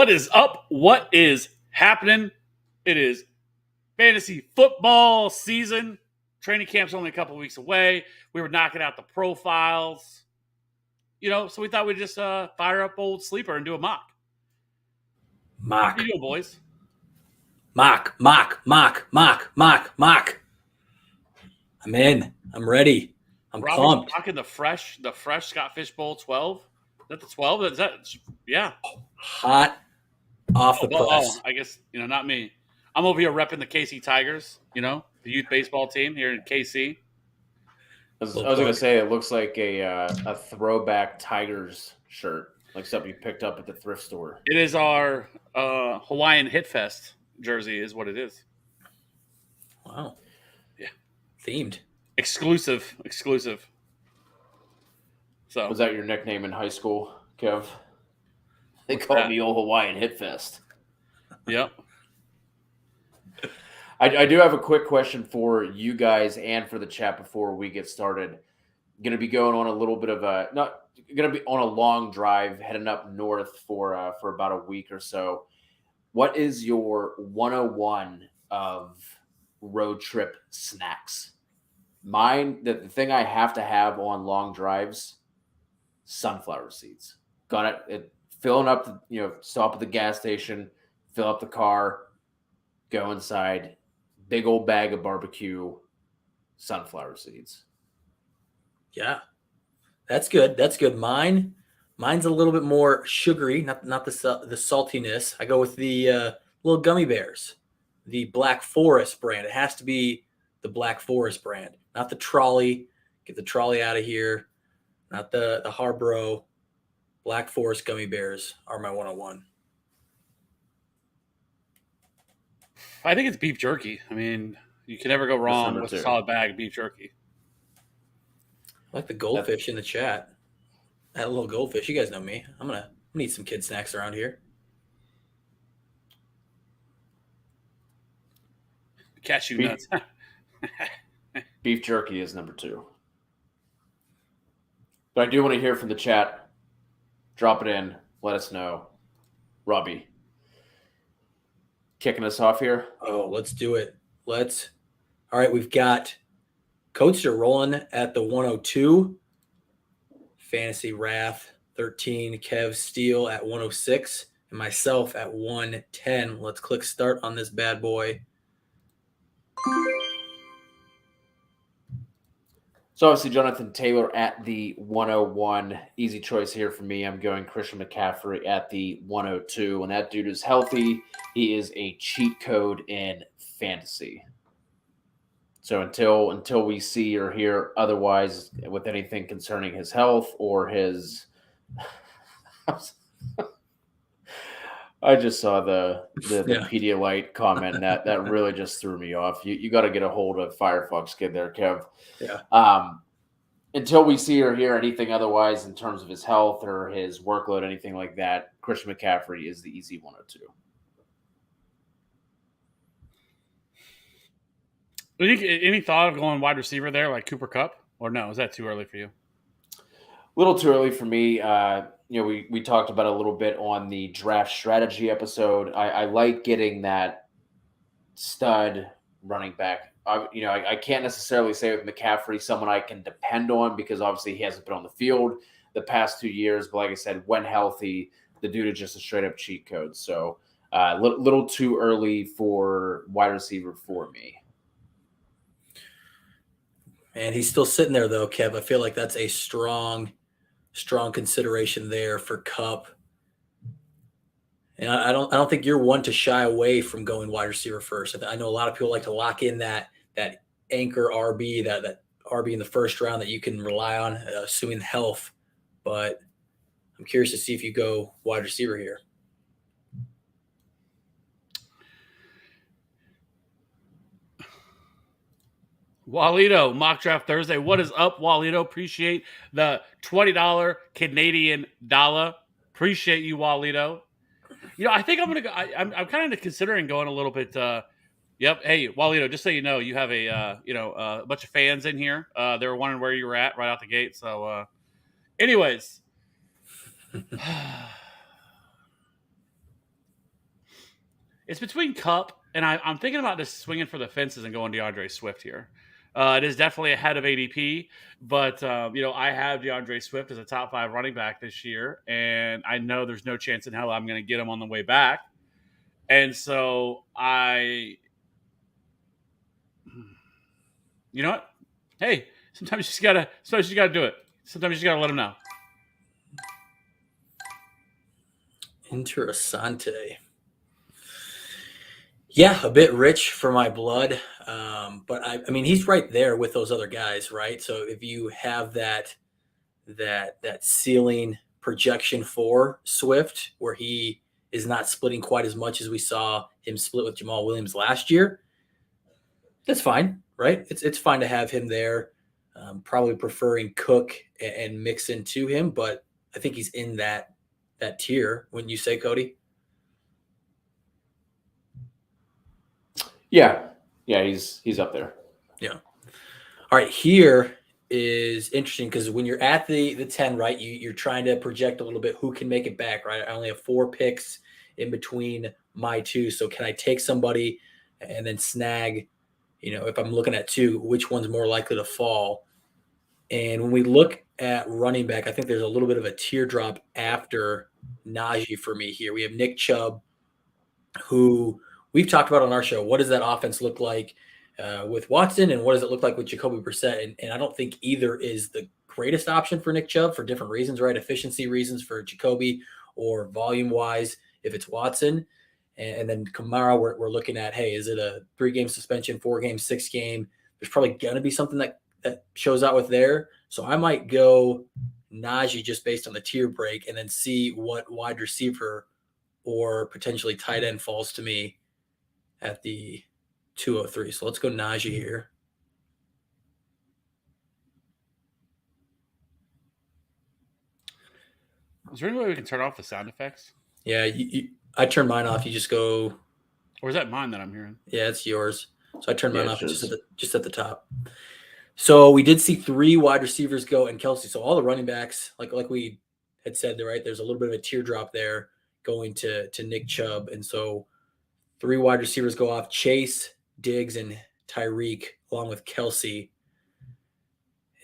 What is up? What is happening? It is fantasy football season. Training camp's only a couple weeks away. We were knocking out the profiles. So we thought we'd just fire up old Sleeper and do a mock. Mock. What do you do, boys? Mock. I'm in. I'm ready. I'm pumped. Mocking the fresh Scott Fish Bowl 12. Is that the 12? Yeah. Hot off the press. I guess, not me. I'm over here repping the KC Tigers, the youth baseball team here in KC. I was going to say, it looks like a throwback Tigers shirt, like something you picked up at the thrift store. It is our Hawaiian Hit Fest jersey is what it is. Wow. Yeah. Themed. Exclusive. So was that your nickname in high school, Kev? They called me Old Hawaiian Hit Fest. Yep. I do have a quick question for you guys and for the chat before we get started. Going to be going on a little bit of not going to be on a long drive heading up north for about a week or so. What is your 101 of road trip snacks? Mine, the thing I have to have on long drives, sunflower seeds. Got it. Filling up, stop at the gas station, fill up the car, go inside, big old bag of barbecue, sunflower seeds. Yeah, that's good. Mine's a little bit more sugary, not the saltiness. I go with the little gummy bears, the Black Forest brand. It has to be the Black Forest brand, not the trolley. Get the trolley out of here. Not the Harborough. Black Forest gummy bears are my 101. I think it's beef jerky. I mean, you can never go wrong with a solid bag of beef jerky. I like the goldfish in the chat. That little goldfish. You guys know me. I'm gonna eat some kid snacks around here. Cashew nuts. Beef jerky is number 2. But I do want to hear from the chat. Drop it in. Let us know. Robbie, kicking us off here. Oh, let's do it. All right, we've got Coaster rolling at the 102. Fantasy Wrath 13. Kev Steele at 106. And myself at 110. Let's click start on this bad boy. So obviously Jonathan Taylor at the 101. Easy choice here for me. I'm going Christian McCaffrey at the 102. When that dude is healthy, he is a cheat code in fantasy. So until we see or hear otherwise with anything concerning his health or his I just saw the Pedialyte comment that really just threw me off. You got to get a hold of Firefox Kid there, Kev. Yeah. Until we see or hear anything otherwise in terms of his health or his workload, anything like that, Christian McCaffrey is the easy 102. Any thought of going wide receiver there, like Cooper Kupp, or no? Is that too early for you? A little too early for me. We talked about a little bit on the draft strategy episode. I like getting that stud running back. I can't necessarily say with McCaffrey someone I can depend on because obviously he hasn't been on the field the past 2 years. But like I said, when healthy, the dude is just a straight up cheat code. So little too early for wide receiver for me. Man, he's still sitting there though, Kev. I feel like that's a strong consideration there for Kupp. And I don't think you're one to shy away from going wide receiver first. I know a lot of people like to lock in that anchor RB, that RB in the first round that you can rely on, assuming health. But I'm curious to see if you go wide receiver here. Walito, Mock Draft Thursday. What is up, Walito? Appreciate the $20 Canadian dollar. Appreciate you, Walito. I think I'm going to go. I'm kind of considering going a little bit. Yep. Hey, Walito, just so you know, you have a bunch of fans in here. They were wondering where you were at right out the gate. So, anyways. It's between Cup and I'm thinking about just swinging for the fences and going DeAndre Swift here. It is definitely ahead of ADP, but I have DeAndre Swift as a top 5 running back this year, and I know there's no chance in hell I'm going to get him on the way back. And so you know what? Hey, sometimes you just gotta do it. Sometimes you just gotta let him know. Interessante. Yeah, a bit rich for my blood, but I mean he's right there with those other guys, right? So if you have that ceiling projection for Swift, where he is not splitting quite as much as we saw him split with Jamal Williams last year, that's fine, right? It's fine to have him there. Probably preferring Cook and Mixon to him, but I think he's in that tier. Wouldn't you say, Cody? Yeah, he's up there. Yeah. All right, here is interesting because when you're at the 10, right, you're trying to project a little bit who can make it back, right? I only have 4 picks in between my 2, so can I take somebody and then snag, if I'm looking at 2, which one's more likely to fall? And when we look at running back, I think there's a little bit of a teardrop after Najee for me here. We have Nick Chubb, who we've talked about on our show. What does that offense look like with Watson, and what does it look like with Jacoby Brissett? And I don't think either is the greatest option for Nick Chubb for different reasons, right? Efficiency reasons for Jacoby, or volume-wise if it's Watson. And then Kamara, we're looking at, hey, is it a 3-game suspension, 4-game, 6-game? There's probably going to be something that shows out with there. So I might go Najee just based on the tier break and then see what wide receiver or potentially tight end falls to me at the 203. So let's go Najee here. Is there any way we can turn off the sound effects? Yeah, I turn mine off. You just go. Or is that mine that I'm hearing? Yeah, it's yours. So I turned mine off just at the top. So we did see 3 wide receivers go and Kelsey. So all the running backs, like we had said, right, there's a little bit of a teardrop there going to Nick Chubb. And so 3 wide receivers go off: Chase, Diggs, and Tyreek, along with Kelsey.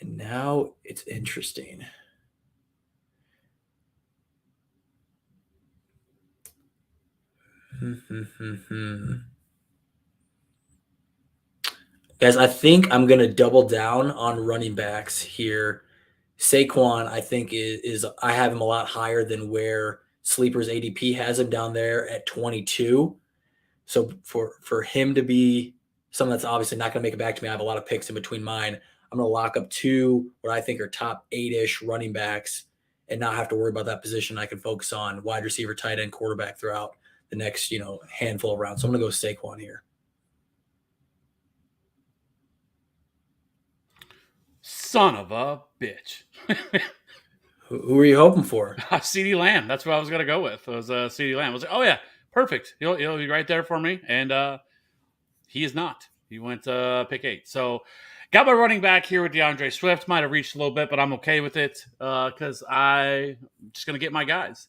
And now it's interesting. Guys, I think I'm going to double down on running backs here. Saquon, I think, is I have him a lot higher than where Sleeper's ADP has him down there at 22. So for him to be someone that's obviously not going to make it back to me, I have a lot of picks in between mine. I'm going to lock up 2 what I think are top 8-ish running backs and not have to worry about that position. I can focus on wide receiver, tight end, quarterback throughout the next, handful of rounds. So I'm going to go Saquon here. Son of a bitch. Who are you hoping for? CeeDee Lamb. That's what I was going to go with. It was CeeDee Lamb. I was like, oh, yeah, perfect. He'll be right there for me. And he is not. He went pick 8. So got my running back here with DeAndre Swift. Might have reached a little bit, but I'm okay with it because I'm just going to get my guys.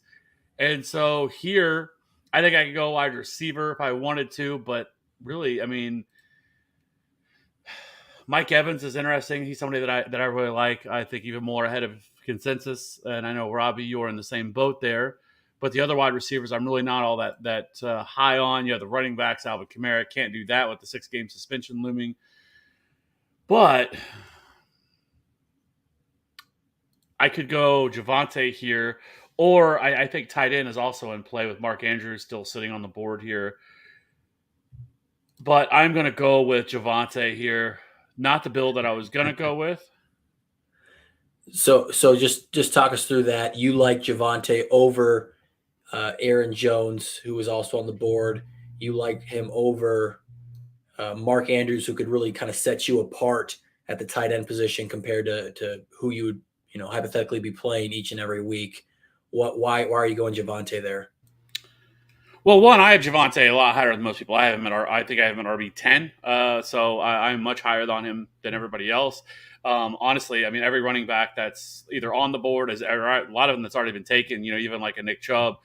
And so here, I think I could go wide receiver if I wanted to. But really, I mean, Mike Evans is interesting. He's somebody that I really like. I think even more ahead of consensus. And I know, Robbie, you're in the same boat there. But the other wide receivers, I'm really not all that high on. You have the running backs, Alvin Kamara. Can't do that with the 6-game suspension looming. But I could go Javonte here. Or I think tight end is also in play with Mark Andrews still sitting on the board here. But I'm going to go with Javonte here. Not the build that I was going to go with. So just talk us through that. You like Javonte over Aaron Jones, who was also on the board. You like him over Mark Andrews, who could really kind of set you apart at the tight end position compared to who you would hypothetically be playing each and every week. Why are you going Javonte there? Well, one, I have Javonte a lot higher than most people. I think I have him at RB10. So I'm much higher on him than everybody else. Honestly, I mean, every running back that's either on the board, a lot of them that's already been taken, even like a Nick Chubb,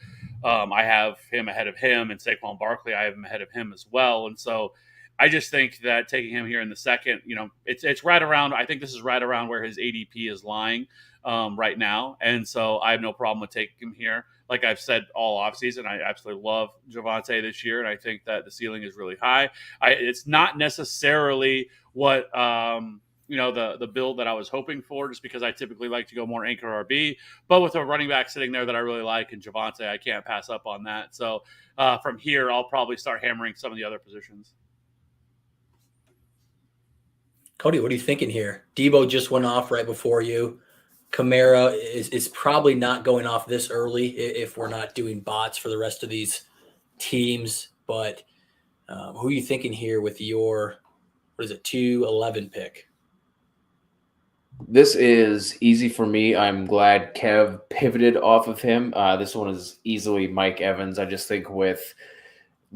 I have him ahead of him, and Saquon Barkley, I have him ahead of him as well. And so I just think that taking him here in the second, it's right around. I think this is right around where his ADP is lying right now, and so I have no problem with taking him here. Like I've said all offseason, I absolutely love Javonte this year, and I think that the ceiling is really high. It's not necessarily what the build that I was hoping for, just because I typically like to go more anchor RB. But with a running back sitting there that I really like and Javonte, I can't pass up on that. So from here, I'll probably start hammering some of the other positions. Cody, what are you thinking here? Debo just went off right before you. Kamara is probably not going off this early if we're not doing bots for the rest of these teams. But who are you thinking here with your, 211 pick? This is easy for me. I'm glad Kev pivoted off of him. This one is easily Mike Evans. I just think with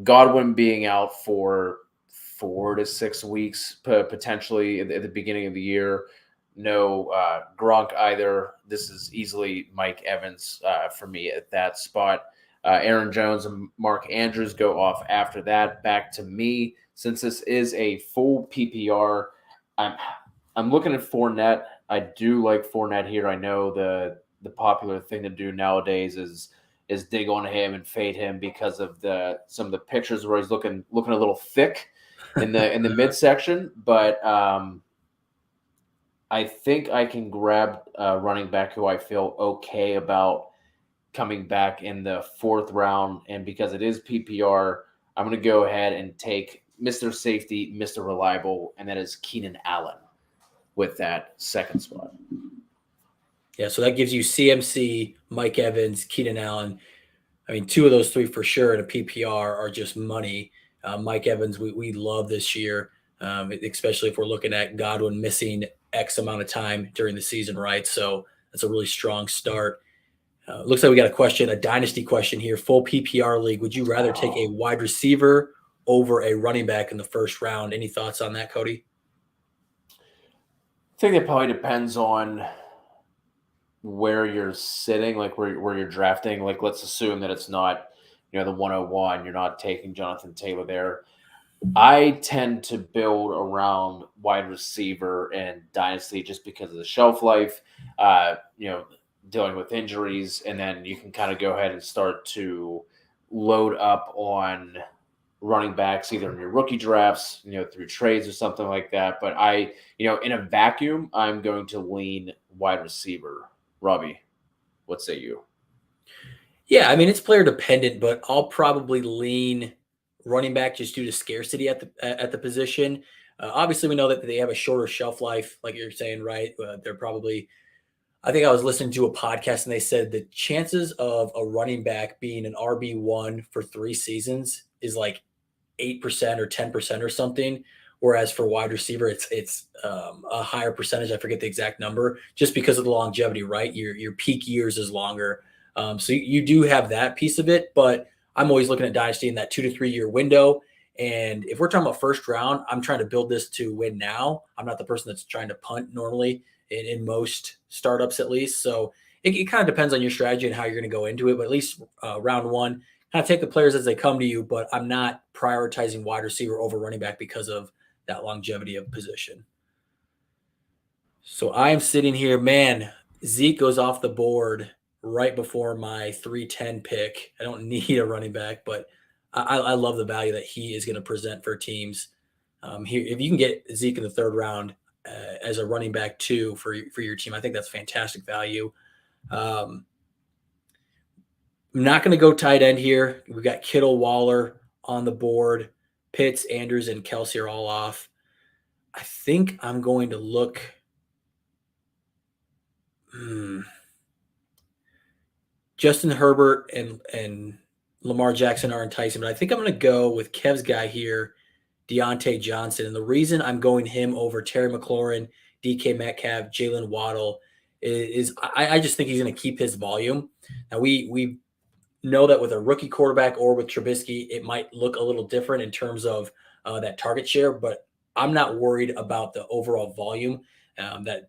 Godwin being out for 4 to 6 weeks, potentially at the beginning of the year, no Gronk either. This is easily Mike Evans for me at that spot. Aaron Jones and Mark Andrews go off after that. Back to me. Since this is a full PPR, I'm looking at Fournette. I do like Fournette here. I know the popular thing to do nowadays is dig on him and fade him because of some of the pictures where he's looking a little thick in the midsection. But I think I can grab a running back who I feel okay about coming back in the 4th round. And because it is PPR, I'm going to go ahead and take Mr. Safety, Mr. Reliable, and that is Keenan Allen with that 2nd spot. Yeah, so that gives you CMC, Mike Evans, Keenan Allen. I mean, 2 of those 3 for sure in a PPR are just money. Mike Evans, we love this year, especially if we're looking at Godwin missing X amount of time during the season, right? So that's a really strong start. Looks like we got a dynasty question here. Full PPR league. Would you rather take a wide receiver over a running back in the 1st round? Any thoughts on that, Cody? I think it probably depends on where you're sitting, like where you're drafting. Like, let's assume that it's not, the 101. You're not taking Jonathan Taylor there. I tend to build around wide receiver and dynasty just because of the shelf life, dealing with injuries, and then you can kind of go ahead and start to load up on running backs either in your rookie drafts, through trades or something like that. But in a vacuum, I'm going to lean wide receiver. Robbie, what say you? Yeah, I mean, it's player dependent, but I'll probably lean running back just due to scarcity at the position. Obviously, we know that they have a shorter shelf life, like you're saying, right? They're probably, I think I was listening to a podcast and they said the chances of a running back being an RB1 for 3 seasons is like 8% or 10% or something. Whereas for wide receiver, it's a higher percentage. I forget the exact number, just because of the longevity, right? Your peak years is longer. So you do have that piece of it, but I'm always looking at dynasty in that 2 to 3 year window. And if we're talking about 1st round, I'm trying to build this to win now. I'm not the person that's trying to punt normally in most startups, at least. So it kind of depends on your strategy and how you're going to go into it. But at least round 1, kind of take the players as they come to you, but I'm not prioritizing wide receiver over running back because of that longevity of position. So I am sitting here, man, Zeke goes off the board right before my 310 pick. I don't need a running back, but I love the value that he is going to present for teams. Here, if you can get Zeke in the 3rd round as a running back too for your team, I think that's fantastic value. I'm not going to go tight end here. We've got Kittle, Waller on the board. Pitts, Andrews, and Kelsey are all off. I think I'm going to look. Justin Herbert and Lamar Jackson are enticing, but I think I'm going to go with Kev's guy here, Deontay Johnson. And the reason I'm going him over Terry McLaurin, DK Metcalf, Jalen Waddle is I just think he's going to keep his volume. Now, we know that with a rookie quarterback or with Trubisky, it might look a little different in terms of that target share, but I'm not worried about the overall volume that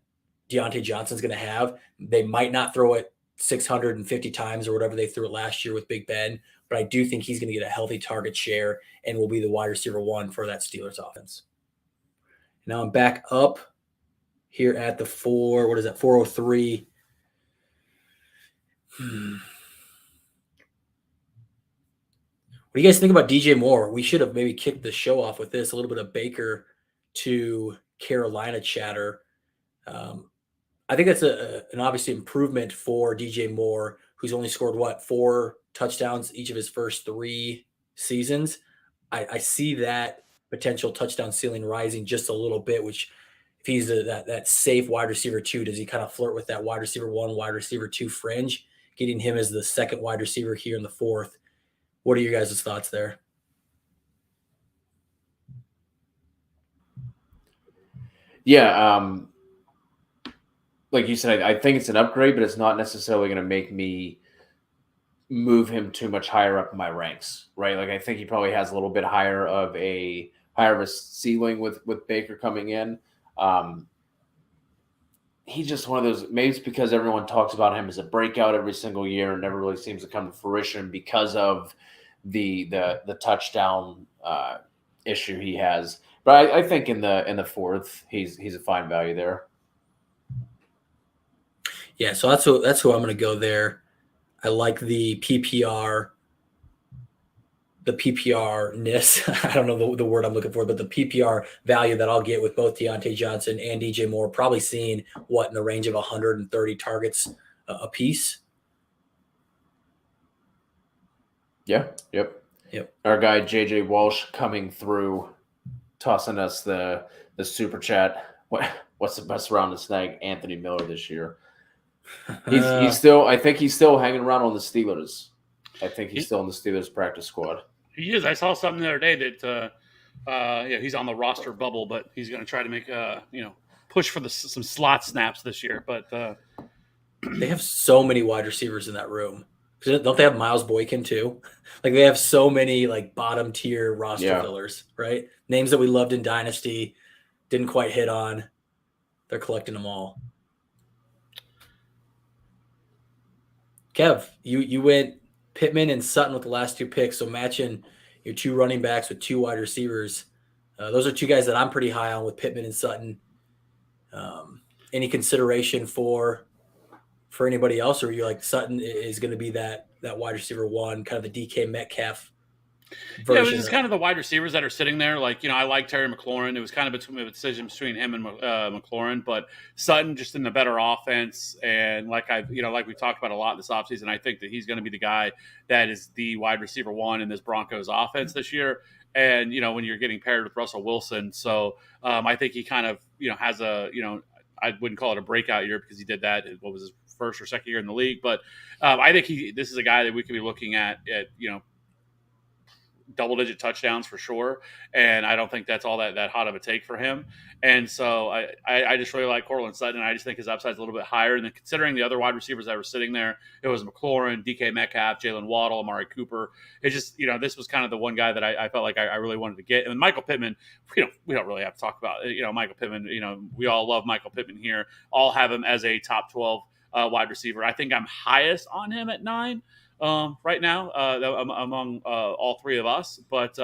Deontay Johnson's going to have. They might not throw it 650 times or whatever they threw it last year with Big Ben. But I do think he's going to get a healthy target share and will be the wide receiver 1 for that Steelers offense. Now I'm back up here at the 403. What do you guys think about DJ Moore? We should have maybe kicked the show off with this, a little bit of Baker to Carolina chatter. I think that's an obviously improvement for DJ Moore, who's only scored, 4 touchdowns each of his first 3 seasons. I see that potential touchdown ceiling rising just a little bit, which if he's that safe wide receiver 2, does he kind of flirt with that wide receiver 1, wide receiver 2 fringe, getting him as the second wide receiver here in the 4th? What are your guys' thoughts there? Yeah, like you said, I think it's an upgrade, but it's not necessarily going to make me move him too much higher up in my ranks, right? Like I think he probably has a little bit higher of a ceiling with Baker coming in. He's just one of those. Maybe it's because everyone talks about him as a breakout every single year and never really seems to come to fruition because of the touchdown issue he has. But I think in the 4th, he's a fine value there. Yeah, so that's who I'm going to go there. I like the PPR, the PPR-ness. I don't know the word I'm looking for, but the PPR value that I'll get with both Deontay Johnson and DJ Moore, probably seeing in the range of 130 targets a piece. Yeah. Yep. Our guy JJ Walsh coming through, tossing us the super chat. What's the best round to snag Anthony Miller this year? He's still. I think he's still hanging around on the Steelers. I think he's still in the Steelers practice squad. He is. I saw something the other day that he's on the roster bubble, but he's going to try to make push for some slot snaps this year. But they have so many wide receivers in that room. Don't they have Miles Boykin too? Like they have so many bottom tier roster fillers, right? Names that we loved in Dynasty, didn't quite hit on. They're collecting them all. Kev, you went Pittman and Sutton with the last 2 picks, so matching your 2 running backs with 2 wide receivers. Those are 2 guys that I'm pretty high on with Pittman and Sutton. Any consideration for anybody else, or are you like Sutton is going to be that wide receiver 1, kind of the DK Metcalf version? Yeah, it was kind of the wide receivers that are sitting there. I like Terry McLaurin. It was kind of a decision between him and McLaurin, but Sutton just in the better offense. And like we talked about a lot this offseason, I think that he's going to be the guy that is the wide receiver 1 in this Broncos offense this year. And, when you're getting paired with Russell Wilson. So I think he kind of, has a, I wouldn't call it a breakout year because he did that. What was his first or second year in the league? But I think this is a guy that we could be looking at double-digit touchdowns for sure, and I don't think that's all that hot of a take for him. And so I just really like Courtland Sutton, and I just think his upside is a little bit higher. And then considering the other wide receivers that were sitting there, it was McLaurin, DK Metcalf, Jalen Waddle, Amari Cooper. It just, this was kind of the one guy that I felt like I really wanted to get. And Michael Pittman, we don't really have to talk about, Michael Pittman. We all love Michael Pittman here. All have him as a top 12 wide receiver. I think I'm highest on him at 9. Right now among all 3 of us, but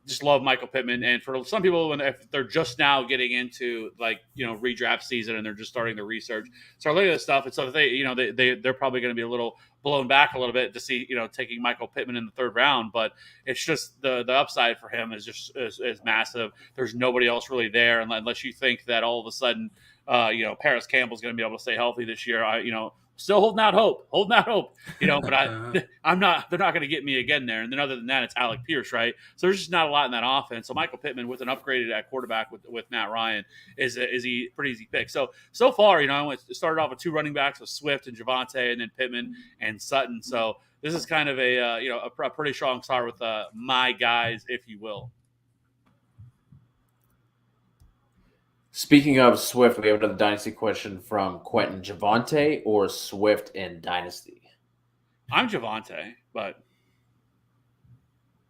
just love Michael Pittman. And for some people, if they're just now getting into redraft season and they're just starting to research, start looking at this stuff, and so they're probably going to be a little blown back a little bit to see taking Michael Pittman in the 3rd round. But it's just the upside for him is just is massive. There's nobody else really there unless you think that all of a sudden Paris Campbell's going to be able to stay healthy this year. Still holding out hope, but I'm not, they're not going to get me again there. And then other than that, it's Alec Pierce, right? So there's just not a lot in that offense. So Michael Pittman with an upgraded at quarterback with Matt Ryan is a pretty easy pick. So far, I started off with 2 running backs with Swift and Javonte, and then Pittman and Sutton. So this is kind of a pretty strong start with my guys, if you will. Speaking of Swift, we have another Dynasty question from Quentin. Javonte or Swift in Dynasty? I'm Javonte, but...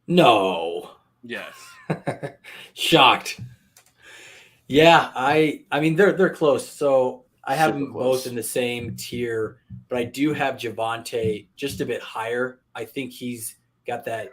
No. Yes. Shocked. Yeah, I mean, they're close. So I have Super them close. both in the same tier, but I do have Javonte just a bit higher. I think he's got that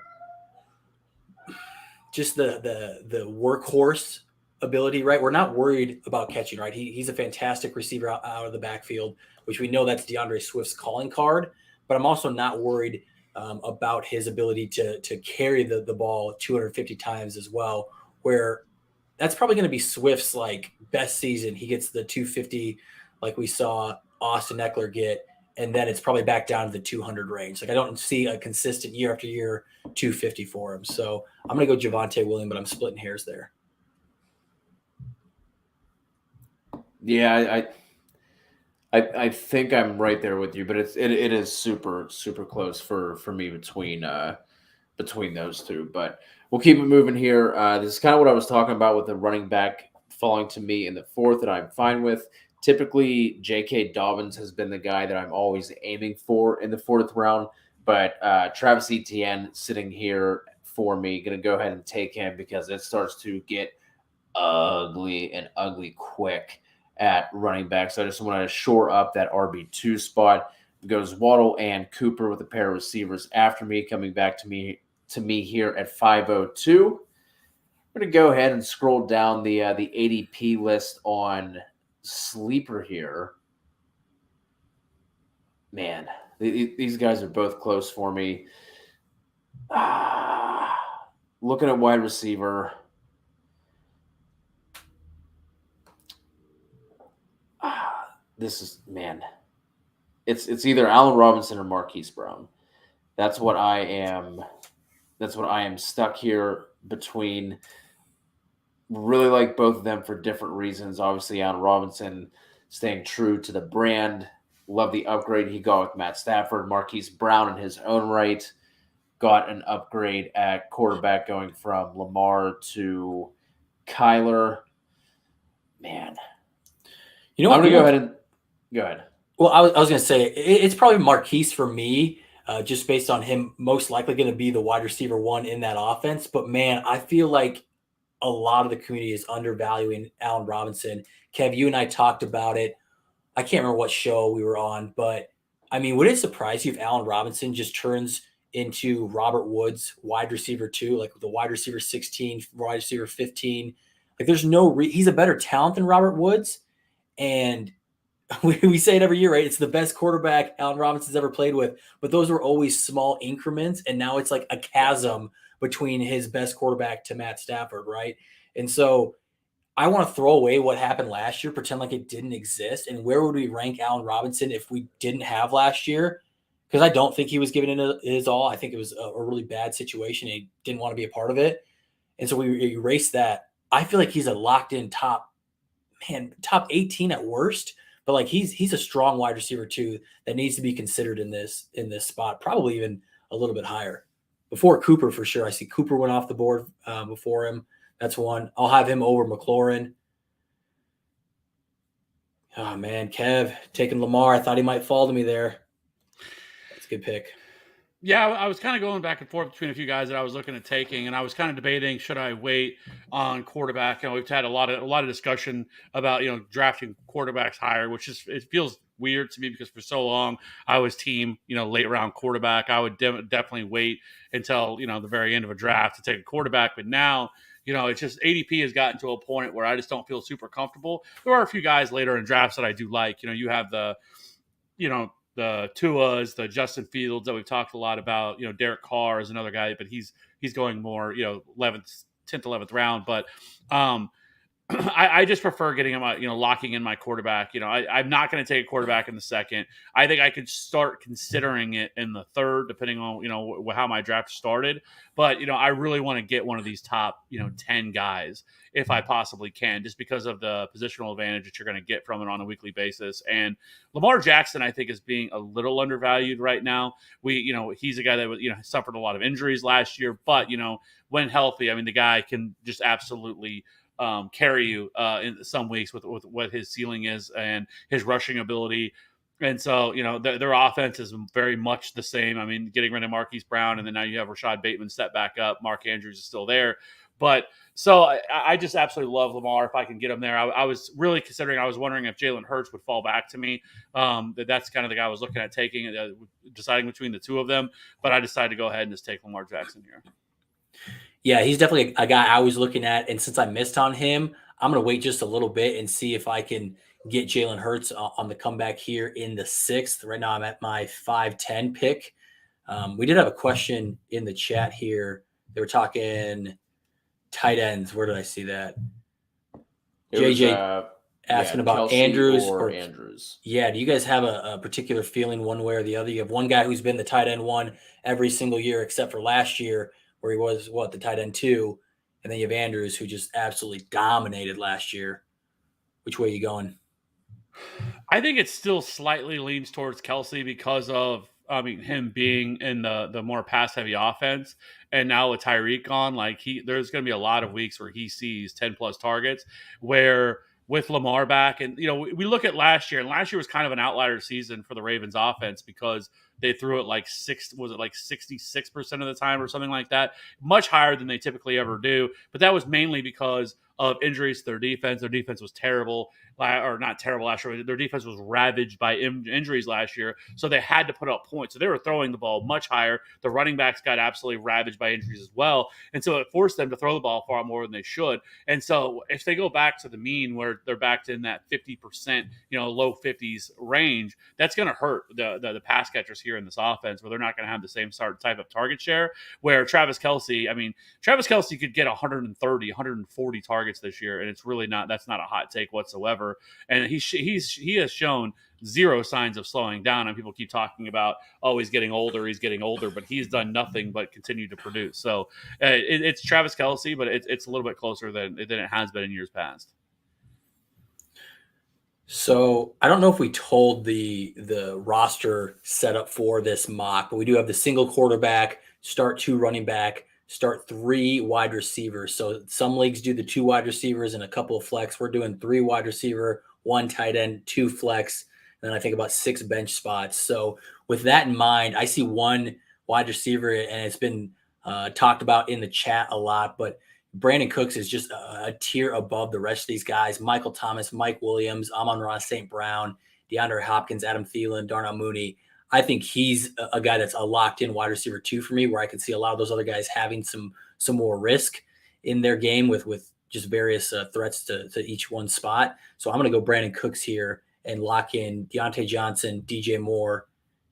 just the workhorse ability, right? We're not worried about catching, right? He's a fantastic receiver out of the backfield, which we know that's DeAndre Swift's calling card. But I'm also not worried about his ability to carry the ball 250 times as well, where that's probably going to be Swift's like best season. He gets the 250 like we saw Austin Eckler get, and then it's probably back down to the 200 range. Like I don't see a consistent year after year 250 for him. So I'm going to go Javonte Williams, but I'm splitting hairs there. Yeah, I think I'm right there with you, but it is super close for me between those two. But we'll keep it moving here. This is kind of what I was talking about with the running back falling to me in the fourth that I'm fine with. Typically, J.K. Dobbins has been the guy that I'm always aiming for in the fourth round, but Travis Etienne sitting here for me, going to go ahead and take him because it starts to get ugly quick at running back. So I just want to shore up that RB2 spot. It goes Waddle and Cooper with a pair of receivers after me, coming back to me here at 502. I'm going to go ahead and scroll down the ADP list on Sleeper here. Man, these guys are both close for me. Looking at wide receiver. This is, man, it's either Allen Robinson or Marquise Brown. That's what I am stuck here between. Really like both of them for different reasons. Obviously, Allen Robinson staying true to the brand. Love the upgrade he got with Matt Stafford. Marquise Brown in his own right got an upgrade at quarterback going from Lamar to Kyler. Man. You know what? I'm going to go ahead. Well, I was going to say it's probably Marquise for me, just based on him most likely going to be the wide receiver one in that offense. But man, I feel like a lot of the community is undervaluing Allen Robinson. Kev, you and I talked about it. I can't remember what show we were on, but I mean, would it surprise you if Allen Robinson just turns into Robert Woods, wide receiver 2, like the wide receiver 16, wide receiver 15? Like there's he's a better talent than Robert Woods. And we say it every year, right? It's the best quarterback Allen Robinson's ever played with, but those were always small increments. And now it's like a chasm between his best quarterback to Matt Stafford, right? And so I want to throw away what happened last year, pretend like it didn't exist. And where would we rank Allen Robinson if we didn't have last year? Because I don't think he was giving it his all. I think it was a really bad situation. He didn't want to be a part of it. And so we erased that. I feel like he's a locked-in top 18 at worst. But like he's a strong wide receiver too that needs to be considered in this spot, probably even a little bit higher. Before Cooper for sure. I see Cooper went off the board before him. That's one. I'll have him over McLaurin. Oh man, Kev taking Lamar. I thought he might fall to me there. That's a good pick. Yeah, I was kind of going back and forth between a few guys that I was looking at taking, and I was kind of debating, should I wait on quarterback? We've had a lot of discussion about drafting quarterbacks higher, which it feels weird to me because for so long I was team late round quarterback. I would definitely wait until the very end of a draft to take a quarterback, but now it's just ADP has gotten to a point where I just don't feel super comfortable. There are a few guys later in drafts that I do like. You have the Tuas, the Justin Fields that we've talked a lot about. Derek Carr is another guy, but he's going more 11th, 10th, 11th round. But I just prefer getting him, locking in my quarterback. I'm not going to take a quarterback in the second. I think I could start considering it in the third, depending on, how my draft started. But, I really want to get one of these top, 10 guys if I possibly can, just because of the positional advantage that you're going to get from it on a weekly basis. And Lamar Jackson, I think, is being a little undervalued right now. He's a guy that, suffered a lot of injuries last year, but, when healthy, I mean, the guy can just absolutely carry you in some weeks with what his ceiling is and his rushing ability. And so, their offense is very much the same. I mean, getting rid of Marquise Brown, and then now you have Rashad Bateman step back up. Mark Andrews is still there. But So I just absolutely love Lamar if I can get him there. I was really considering. I was wondering if Jalen Hurts would fall back to me. That's kind of the guy I was looking at taking, deciding between the two of them. But I decided to go ahead and just take Lamar Jackson here. Yeah, he's definitely a guy I was looking at. And since I missed on him, I'm going to wait just a little bit and see if I can get Jalen Hurts on the comeback here in the 6th. Right now I'm at my 5-10 pick. We did have a question in the chat here. They were talking tight ends. Where did I see that? JJ asking about Kelce Andrews or Andrews. Yeah, do you guys have a particular feeling one way or the other? You have one guy who's been the tight end 1 every single year except for last year where he was, the tight end 2. And then you have Andrews who just absolutely dominated last year. Which way are you going? I think it still slightly leans towards Kelce because of him being in the more pass heavy offense, and now with Tyreek gone, there's going to be a lot of weeks where he sees 10 plus targets. Where with Lamar back, and we look at last year, and last year was kind of an outlier season for the Ravens offense because they threw it 66% of the time or something like that, much higher than they typically ever do. But that was mainly because of injuries to their defense. Their defense was terrible, or not terrible last year. Their defense was ravaged by injuries last year, so they had to put up points. So they were throwing the ball much higher. The running backs got absolutely ravaged by injuries as well, and so it forced them to throw the ball far more than they should. And so if they go back to the mean where they're back in that 50%, low 50s range, that's going to hurt the pass catchers here in this offense, where they're not going to have the same type of target share. Where Travis Kelce could get 130, 140 targets this year, and it's really not. That's not a hot take whatsoever. And he has shown zero signs of slowing down. And people keep talking about, he's getting older, but he's done nothing but continue to produce. So it's Travis Kelce, but it's a little bit closer than it has been in years past. So I don't know if we told the roster setup for this mock, but we do have the single quarterback, start 2 running back, start 3 wide receivers. So some leagues do the 2 wide receivers and a couple of flex. We're doing 3 wide receiver, 1 tight end, 2 flex, and then I think about 6 bench spots. So with that in mind, I see 1 wide receiver, and it's been talked about in the chat a lot, but Brandon Cooks is just a tier above the rest of these guys. Michael Thomas, Mike Williams, Amon-Ra St. Brown, DeAndre Hopkins, Adam Thielen, Darnell Mooney. I think he's a guy that's a locked-in wide receiver 2 for me, where I can see a lot of those other guys having some more risk in their game with just various threats to each one spot. So I'm going to go Brandon Cooks here and lock in Deontay Johnson, DJ Moore,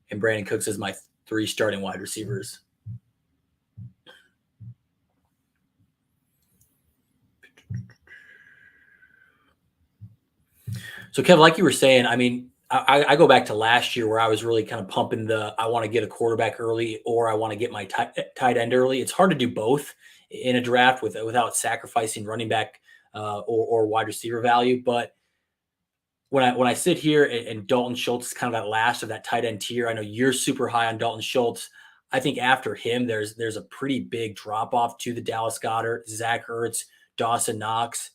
and Brandon Cooks as my 3 starting wide receivers. So, Kev, like you were saying, I go back to last year where I was really kind of pumping I want to get a quarterback early, or I want to get my tight end early. It's hard to do both in a draft without sacrificing running back or wide receiver value. But when I sit here and Dalton Schultz is kind of that last of that tight end tier, I know you're super high on Dalton Schultz. I think after him, there's a pretty big drop off to the Dallas Goedert, Zach Ertz, Dawson Knox,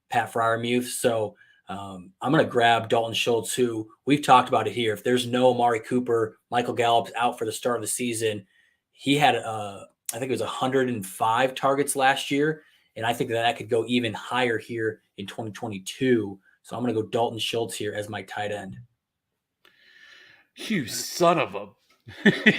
Pat Freiermuth. So I'm going to grab Dalton Schultz, who we've talked about it here. If there's no Amari Cooper, Michael Gallup's out for the start of the season. He had, I think it was 105 targets last year, and I think that could go even higher here in 2022. So I'm going to go Dalton Schultz here as my tight end. You son of a...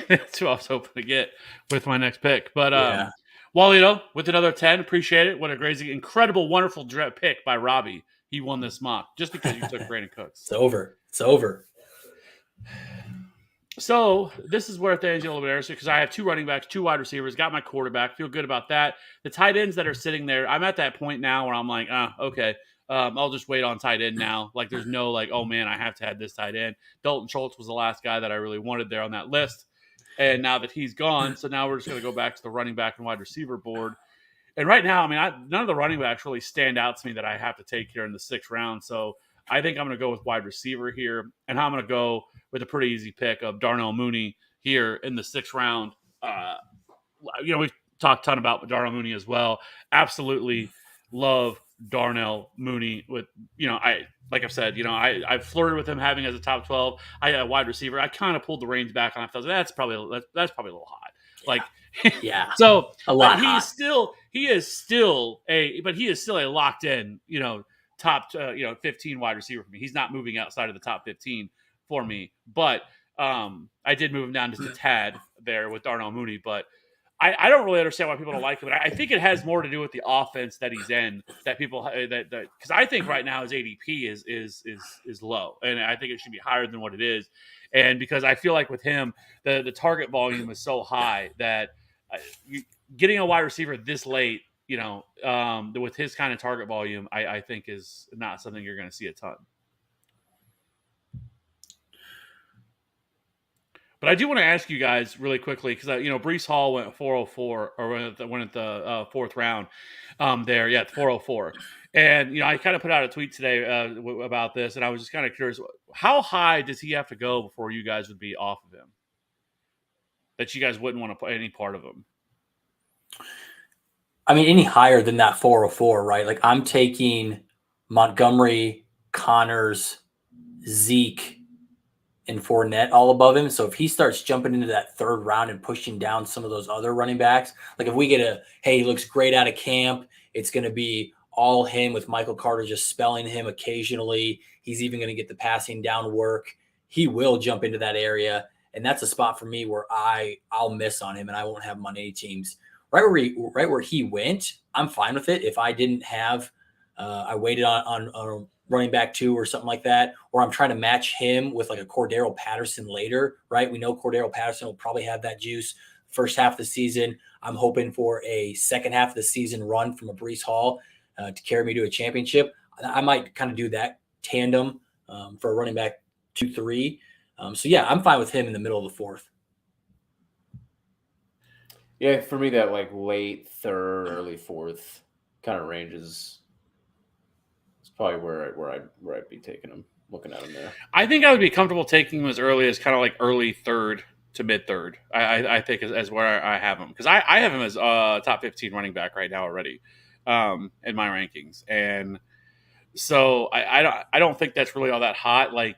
That's what I was hoping to get with my next pick. But yeah. Walito with another 10. Appreciate it. What a crazy, incredible, wonderful pick by Robbie. He won this mock just because you took Brandon Cooks. It's over. So this is where things get a little bit interesting because I have 2 running backs, 2 wide receivers, got my quarterback, feel good about that. The tight ends that are sitting there, I'm at that point now where I'm like, okay, I'll just wait on tight end now. Like there's no oh man, I have to have this tight end. Dalton Schultz was the last guy that I really wanted there on that list. And now that he's gone, so now we're just going to go back to the running back and wide receiver board. And right now, none of the running backs really stand out to me that I have to take here in the 6th round. So I think I'm going to go with wide receiver here. And I'm going to go with a pretty easy pick of Darnell Mooney here in the 6th round. We've talked a ton about Darnell Mooney as well. Absolutely love Darnell Mooney with, like I've said, I flirted with him having as a top 12. I had a wide receiver. I kind of pulled the reins back on it. I thought that's probably a little hot. Like, Yeah. so A lot he hot. is still a locked in, top 15 wide receiver for me. He's not moving outside of the top 15 for me, but I did move him down just a tad there with Darnell Mooney, but I don't really understand why people don't like him. But I think it has more to do with the offense that he's in, that people that because I think right now his ADP is low, and I think it should be higher than what it is. And because I feel like with him, the target volume is so high that getting a wide receiver this late, with his kind of target volume, I think is not something you're going to see a ton. But I do want to ask you guys really quickly because Breece Hall went 404 or went at the fourth round there, yeah, 404, and I kind of put out a tweet today about this, and I was just kind of curious, how high does he have to go before you guys would be off of him? That you guys wouldn't want to play any part of him? I mean, any higher than that 404, right? Like I'm taking Montgomery, Connors, Zeke, and Fournette all above him. So if he starts jumping into that third round and pushing down some of those other running backs, like if we get hey, he looks great out of camp, it's going to be all him with Michael Carter just spelling him occasionally. He's even going to get the passing down work. He will jump into that area. And that's a spot for me where I'll miss on him and I won't have him on any teams. Right where he went, I'm fine with it. If I didn't have, I waited on running back 2 or something like that, or I'm trying to match him with like a Cordero Patterson later, right? We know Cordero Patterson will probably have that juice first half of the season. I'm hoping for a second half of the season run from a Breece Hall to carry me to a championship. I might kind of do that tandem for a running back 2-3. So yeah, I'm fine with him in the middle of the fourth. Yeah, for me, that like late third, early fourth kind of range is probably where I'd be taking him, looking at him there. I think I would be comfortable taking him as early as kind of like early third to mid third. I think as where I have him, because I have him as top 15 running back right now already in my rankings, and so I don't think that's really all that hot. Like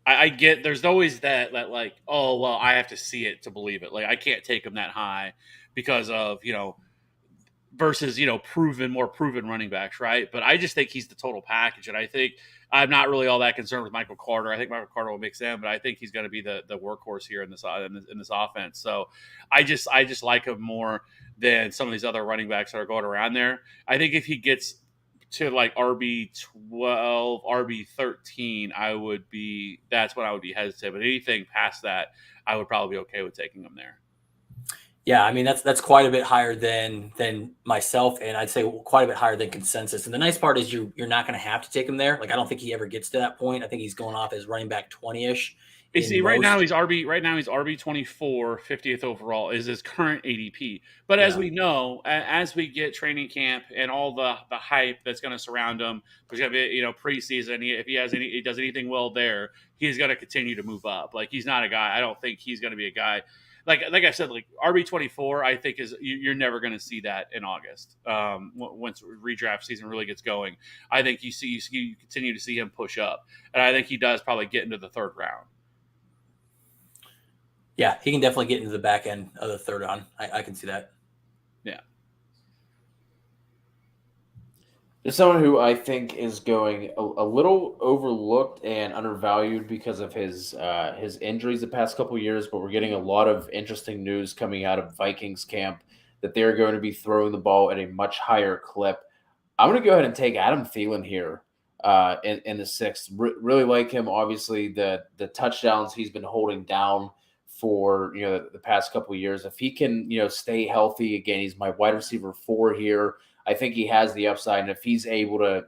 I get there's always that like, oh well, I have to see it to believe it. Like I can't take him that high because of versus more proven running backs, right? But I just think he's the total package, and I think I'm not really all that concerned with Michael Carter. I think Michael Carter will mix in, but I think he's going to be the workhorse here in this offense. So I just like him more than some of these other running backs that are going around there. I think if he gets to like RB12, RB13, that's when I would be hesitant. But anything past that, I would probably be okay with taking him there. Yeah, I mean that's quite a bit higher than myself, and I'd say quite a bit higher than consensus. And the nice part is you're not going to have to take him there. Like I don't think he ever gets to that point. I think he's going off as running back 20-ish. You see, right now he's RB 24, 50th overall is his current ADP. But as we know, as we get training camp and all the hype that's going to surround him, there's going to be preseason. If he does anything well there, he's going to continue to move up. Like he's not a guy. I don't think he's going to be a guy. Like I said, like RB24, I think you're never going to see that in August. Once redraft season really gets going, I think you continue to see him push up, and I think he does probably get into the third round. Yeah, he can definitely get into the back end of the third round. I can see that. Yeah. There's someone who I think is going a little overlooked and undervalued because of his injuries the past couple of years, but we're getting a lot of interesting news coming out of Vikings camp that they're going to be throwing the ball at a much higher clip. I'm going to go ahead and take Adam Thielen here in the sixth. Really like him. Obviously, the touchdowns he's been holding down for the past couple of years. If he can stay healthy again, he's my wide receiver 4 here. I think he has the upside, and if he's able to,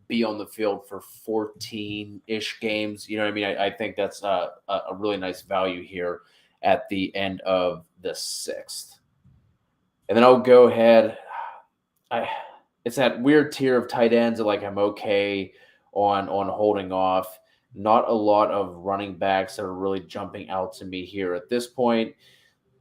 be on the field for 14-ish games, I think that's a really nice value here at the end of the sixth. And then I'll go ahead. It's that weird tier of tight ends that I'm okay on holding off. Not a lot of running backs that are really jumping out to me here at this point.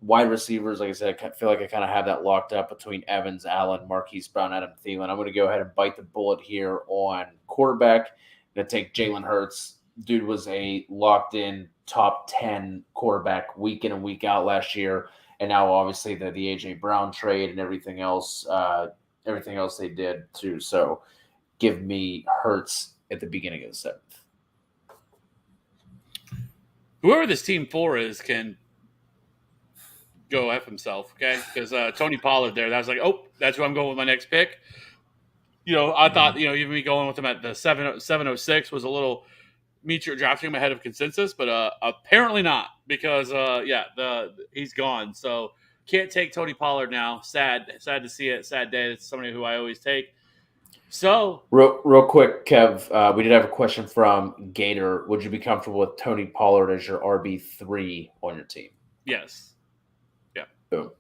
Wide receivers, like I said, I feel like I kind of have that locked up between Evans, Allen, Marquise Brown, Adam Thielen. I'm going to go ahead and bite the bullet here on quarterback. I'm going to take Jalen Hurts. Dude was a locked-in top 10 quarterback week in and week out last year. and now obviously the AJ Brown trade and everything else they did too. So give me Hurts at the beginning of the 7th. Whoever this team 4 is can go F himself, okay? Because Tony Pollard there, that was like, oh, that's who I'm going with my next pick. I thought, even me going with him at the 706 was a little drafting him ahead of consensus, but apparently not because, he's gone. So can't take Tony Pollard now. Sad to see it. Sad day. It's somebody who I always take. So real quick, Kev, we did have a question from Gator. Would you be comfortable with Tony Pollard as your RB3 on your team? Yes. Yeah. Boom.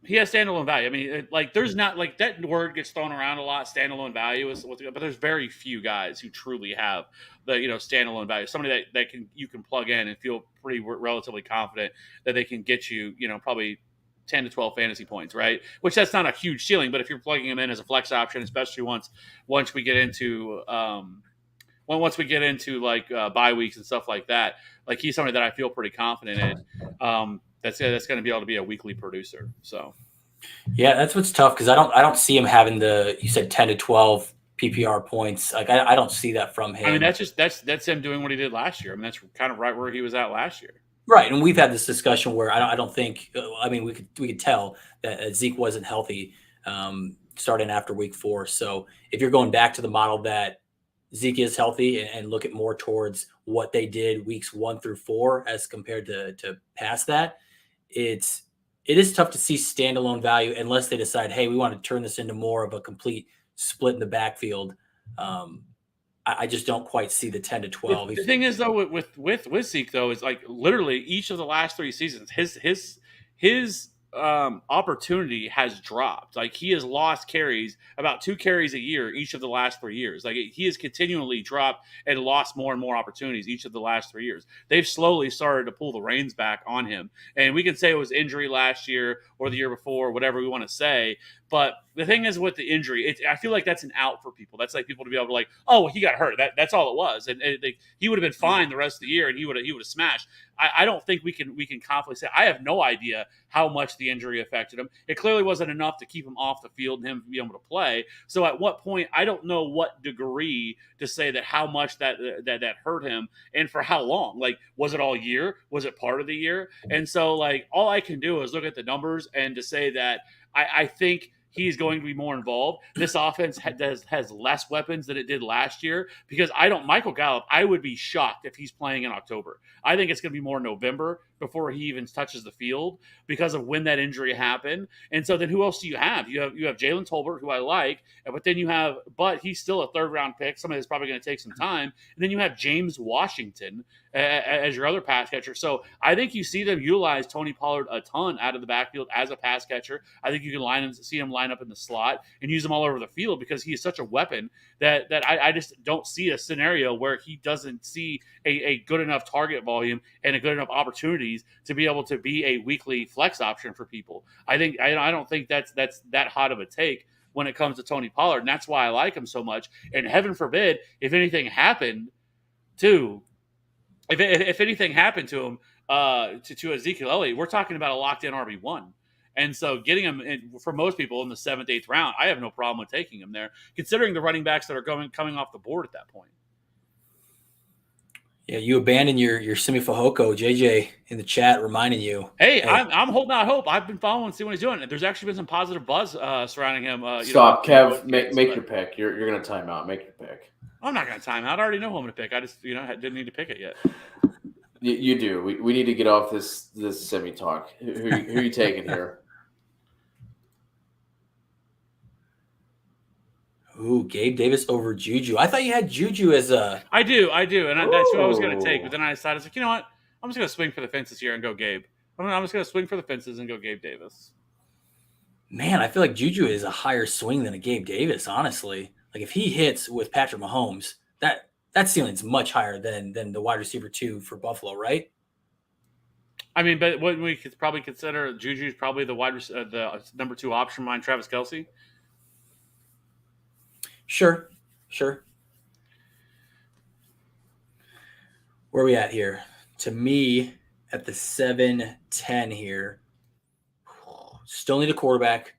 He has standalone value. I mean, there's not that word gets thrown around a lot. Standalone value but there's very few guys who truly have the standalone value. Somebody that you can plug in and feel pretty relatively confident that they can get you probably 10 to 12 fantasy points, right? Which that's not a huge ceiling, but if you're plugging him in as a flex option, especially once we get into bye weeks and stuff like that, he's somebody that I feel pretty confident in. That's going to be able to be a weekly producer. So, yeah, that's what's tough because I don't see him having you said 10 to 12 PPR points. I don't see that from him. I mean, that's him doing what he did last year. I mean, that's kind of right where he was at last year. Right, and we've had this discussion where I don't think. I mean, we could tell that Zeke wasn't healthy starting after week 4. So if you're going back to the model that Zeke is healthy and look at more towards what they did weeks 1 through 4 as compared to past that, it is tough to see standalone value unless they decide, hey, we want to turn this into more of a complete split in the backfield. I just don't quite see the 10 to 12. The thing is, though, with Zeke, though, is literally each of the last 3 seasons, his opportunity has dropped. He has lost carries, about 2 carries a year each of the last 3 years. He has continually dropped and lost more and more opportunities each of the last 3 years. They've slowly started to pull the reins back on him. And we can say it was injury last year or the year before, whatever we want to say. But the thing is with the injury, I feel like that's an out for people. That's people to be able to oh, he got hurt. That's all it was. And he would have been fine the rest of the year and he would have smashed. I don't think we can confidently say. I have no idea how much the injury affected him. It clearly wasn't enough to keep him off the field and him be able to play. So at what point, I don't know what degree to say that how much that hurt him and for how long. Was it all year? Was it part of the year? And so all I can do is look at the numbers and to say that I think he's going to be more involved. This offense has less weapons than it did last year because Michael Gallup, I would be shocked if he's playing in October. I think it's going to be more November before he even touches the field because of when that injury happened. And so then who else do you have? You have Jalen Tolbert, who I like, but he's still a 3rd round pick. Somebody that's probably going to take some time. And then you have James Washington as your other pass catcher. So I think you see them utilize Tony Pollard a ton out of the backfield as a pass catcher. I think you can see him line up in the slot and use him all over the field because he is such a weapon that I just don't see a scenario where he doesn't see a good enough target volume and a good enough opportunities to be able to be a weekly flex option for people. I don't think that's that hot of a take when it comes to Tony Pollard, and that's why I like him so much. And heaven forbid if anything happened to if anything happened to him to Ezekiel Elliott, we're talking about a locked-in RB1. And so getting him for most people in the 7th, 8th round, I have no problem with taking him there, considering the running backs that are coming off the board at that point. Yeah, you abandoned your Simi Fehoko, JJ in the chat reminding you. Hey. I'm holding out hope. I've been following and seeing what he's doing. There's actually been some positive buzz surrounding him. Stop, Kev. Make your pick. You're going to time out. Make your pick. I'm not going to time out. I already know who I'm going to pick. I just didn't need to pick it yet. You do. We need to get off this semi talk. Who are you taking here? Ooh, Gabe Davis over Juju. I thought you had Juju as a. I do, and that's who I was going to take. But then I decided, I was like, you know what? I'm just going to swing for the fences here and go Gabe. I'm just going to swing for the fences and go Gabe Davis. Man, I feel like Juju is a higher swing than a Gabe Davis. Honestly, if he hits with Patrick Mahomes, that ceiling's much higher than the wide receiver 2 for Buffalo, right? I mean, but wouldn't we could probably consider Juju's probably the number 2 option behind Travis Kelce? Sure. Where are we at here? To me, at the 7-10 here. Still need a quarterback.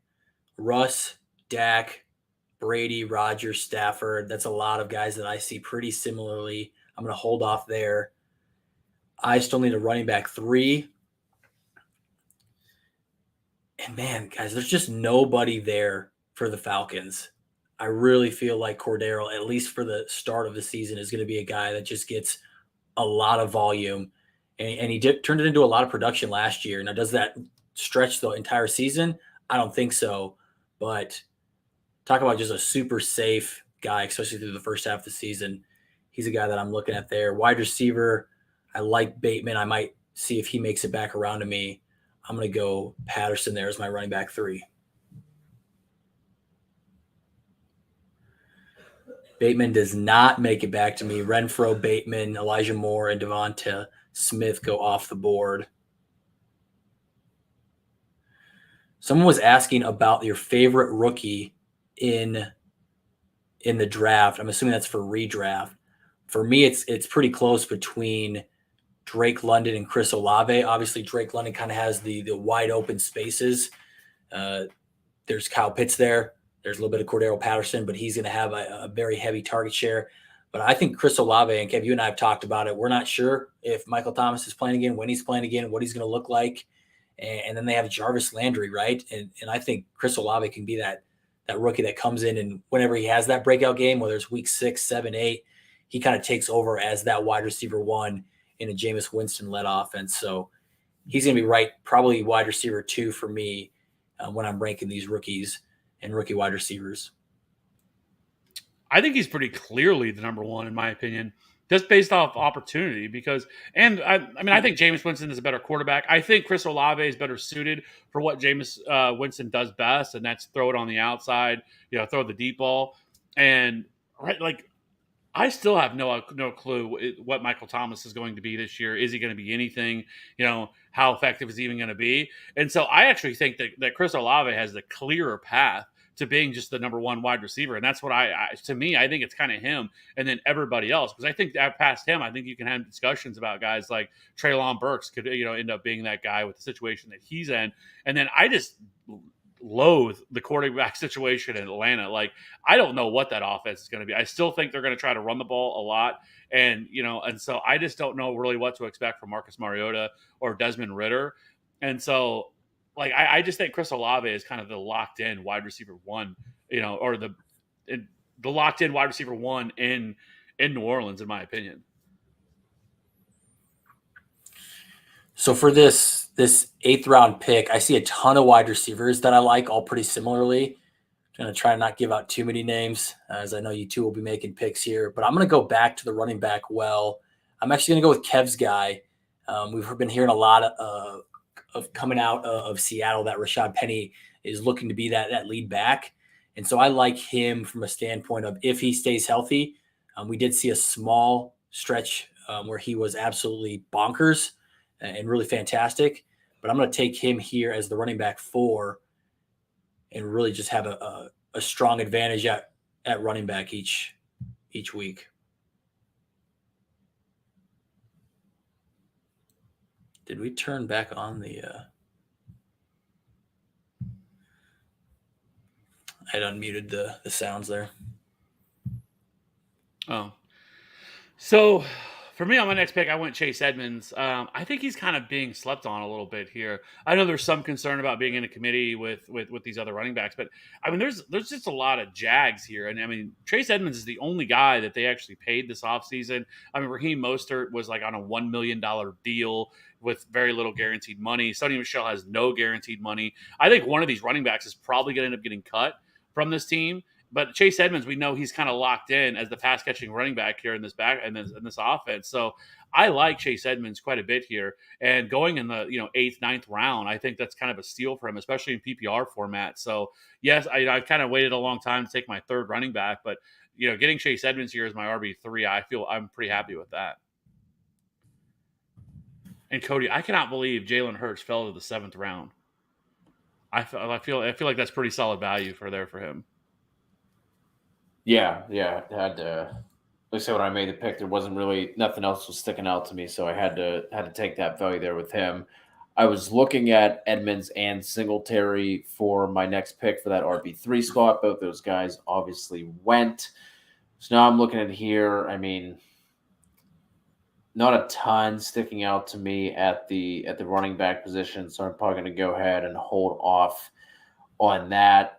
Russ, Dak, Brady, Rodgers, Stafford. That's a lot of guys that I see pretty similarly. I'm going to hold off there. I still need a running back 3. And man, guys, there's just nobody there for the Falcons. I really feel like Cordero, at least for the start of the season, is going to be a guy that just gets a lot of volume. And he turned it into a lot of production last year. Now, does that stretch the entire season? I don't think so. But talk about just a super safe guy, especially through the first half of the season. He's a guy that I'm looking at there. Wide receiver, I like Bateman. I might see if he makes it back around to me. I'm going to go Patterson there as my running back 3. Bateman does not make it back to me. Renfro, Bateman, Elijah Moore, and Devonta Smith go off the board. Someone was asking about your favorite rookie in the draft. I'm assuming that's for redraft. For me, it's pretty close between Drake London and Chris Olave. Obviously, Drake London kind of has the wide open spaces. There's Kyle Pitts there. There's a little bit of Cordero Patterson, but he's going to have a very heavy target share. But I think Chris Olave, and Kev, you and I have talked about it. We're not sure if Michael Thomas is playing again, when he's playing again, what he's going to look like. And then they have Jarvis Landry, right? And I think Chris Olave can be that rookie that comes in, and whenever he has that breakout game, whether it's week 6, 7, 8, he kind of takes over as that wide receiver 1 in a Jameis Winston-led offense. So he's going to be right, probably wide receiver 2 for me when I'm ranking these rookies and rookie wide receivers. I think he's pretty clearly the number 1 in my opinion, just based off opportunity. Because, and I think Jameis Winston is a better quarterback. I think Chris Olave is better suited for what Jameis Winston does best, and that's throw it on the outside, throw the deep ball. And I still have no clue what Michael Thomas is going to be this year. Is he going to be anything? How effective is he even going to be? And so I actually think that Chris Olave has the clearer path to being just the number 1 wide receiver. And that's what to me, I think it's kind of him and then everybody else. Because I think that past him, I think you can have discussions about guys like Treylon Burks could, end up being that guy with the situation that he's in. And then I just loathe the quarterback situation in Atlanta. I don't know what that offense is going to be. I still think they're going to try to run the ball a lot. And, and so I just don't know really what to expect from Marcus Mariota or Desmond Ridder. And so, I just think Chris Olave is kind of the locked in wide receiver 1, or the locked in wide receiver 1 in New Orleans, in my opinion. So for this 8th round pick, I see a ton of wide receivers that I like, all pretty similarly. I'm going to try and not give out too many names, as I know you two will be making picks here. But I'm going to go back to the running back well. I'm actually going to go with Kev's guy. We've been hearing a lot of coming out of Seattle that Rashad Penny is looking to be that lead back. And so I like him from a standpoint of if he stays healthy. We did see a small stretch where he was absolutely bonkers and really fantastic. But I'm going to take him here as the running back 4 and really just have a strong advantage at running back each week. Did we turn back on the I'd unmuted the sounds there. Oh. So for me, on my next pick, I went Chase Edmonds. I think he's kind of being slept on a little bit here. I know there's some concern about being in a committee with these other running backs, but there's just a lot of Jags here. And Chase Edmonds is the only guy that they actually paid this offseason. Raheem Mostert was on a $1 million deal with very little guaranteed money. Sonny Michel has no guaranteed money. I think one of these running backs is probably going to end up getting cut from this team. But Chase Edmonds, we know he's kind of locked in as the pass catching running back here in this offense. So I like Chase Edmonds quite a bit here. And going in the 8th, 9th round, I think that's kind of a steal for him, especially in PPR format. So yes, I kind of waited a long time to take my 3rd running back, but getting Chase Edmonds here as my RB3, I'm pretty happy with that. And Cody, I cannot believe Jalen Hurts fell to the 7th round. I feel like that's pretty solid value for him. Yeah, had to I said when I made the pick, there wasn't really nothing else was sticking out to me, so I had to take that value there with him. I was looking at Edmonds and Singletary for my next pick for that RB3 spot. Both those guys obviously went. So now I'm looking at here. I mean, not a ton sticking out to me at the running back position, so I'm probably going to go ahead and hold off on that.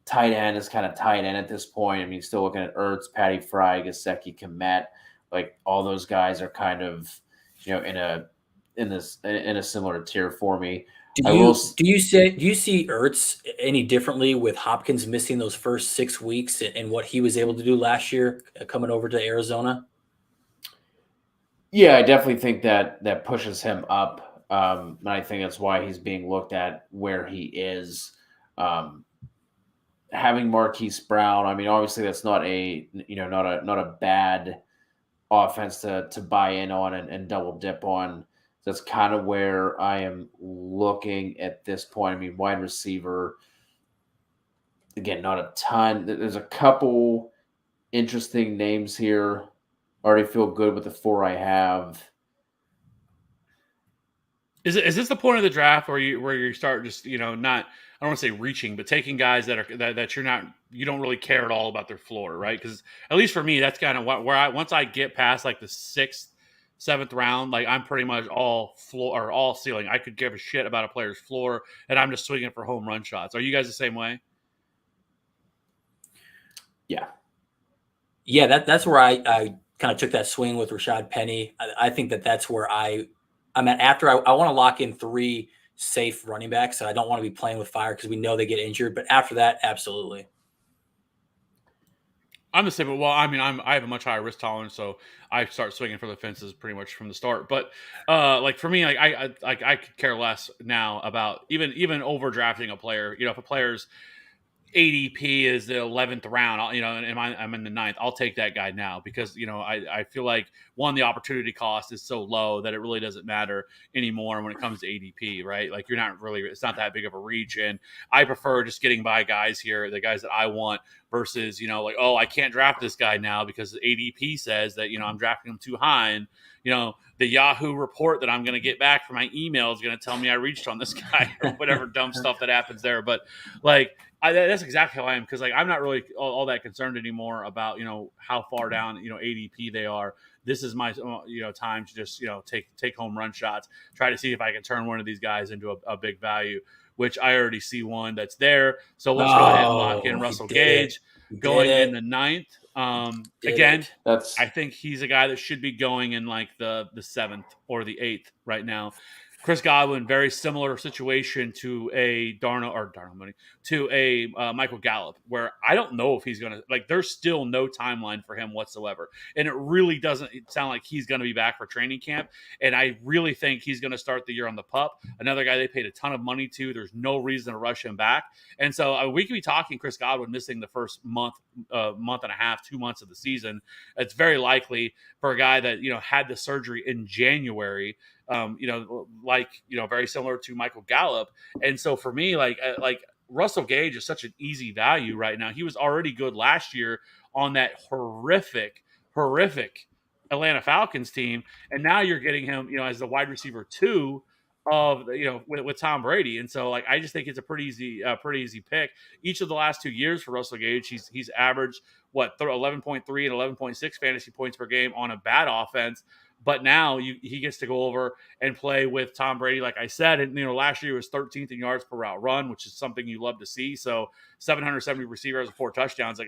Tight end is kind of tight end at this point. I mean, still looking at Ertz, Patty Fry, Gesicki, Komet. Like all those guys are kind of, in a similar tier for me. Do you see Ertz any differently with Hopkins missing those first 6 weeks and what he was able to do last year coming over to Arizona? Yeah, I definitely think that pushes him up. And I think that's why he's being looked at where he is. Having Marquise Brown, I mean, obviously that's not a bad offense to buy in on and double dip on. That's kind of where I am looking at this point. I mean, wide receiver, again, not a ton. There's a couple interesting names here. Already feel good with the 4 I have. Is this the point of the draft where you start just not, I don't want to say reaching, but taking guys that you don't really care at all about their floor, right? Because at least for me, that's kind of where once I get past like the 6th, 7th round, like I'm pretty much all floor or all ceiling. I could give a shit about a player's floor, and I'm just swinging for home run shots. Are you guys the same way? Yeah, that's where I kind of took that swing with Rashad Penny. I think that's where I'm at after I want to lock in 3 safe running backs. And I don't want to be playing with fire because we know they get injured. But after that, absolutely. I'm the same. Well, I mean, I have a much higher risk tolerance, so I start swinging for the fences pretty much from the start. But like for me, like I could care less now about even overdrafting a player. If a player's ADP is the 11th round, and I'm in the 9th, I'll take that guy now because, I feel like the opportunity cost is so low that it really doesn't matter anymore when it comes to ADP, right? Like it's not that big of a reach. And I prefer just getting by guys here, the guys that I want versus, I can't draft this guy now because the ADP says that, I'm drafting him too high. And, the Yahoo report that I'm going to get back from my email is going to tell me I reached on this guy or whatever dumb stuff that happens there. But like, that's exactly how I am because like I'm not really all that concerned anymore about how far down ADP they are. This is my time to just take home run shots, try to see if I can turn one of these guys into a big value, which I already see one that's there. So let's go ahead and lock in Russell Gage going in the 9th. Again, I think he's a guy that should be going in like the 7th or the 8th right now. Chris Godwin, very similar situation to a Michael Gallup, where I don't know if he's going to there's still no timeline for him whatsoever. And it really doesn't sound like he's going to be back for training camp. And I really think he's going to start the year on the pup. Another guy they paid a ton of money to. There's no reason to rush him back. And so we could be talking Chris Godwin missing the first month and a half, 2 months of the season. It's very likely for a guy that, had the surgery in January, very similar to Michael Gallup. And so for me, like Russell Gage is such an easy value right now. He was already good last year on that horrific Atlanta Falcons team. And now you're getting him, as the wide receiver 2 of, with Tom Brady. And so I just think it's a pretty easy pick. Each of the last 2 years for Russell Gage, he's averaged 11.3 and 11.6 fantasy points per game on a bad offense. But now he gets to go over and play with Tom Brady, like I said. And, last year he was 13th in yards per route run, which is something you love to see. So 770 receivers, 4 touchdowns.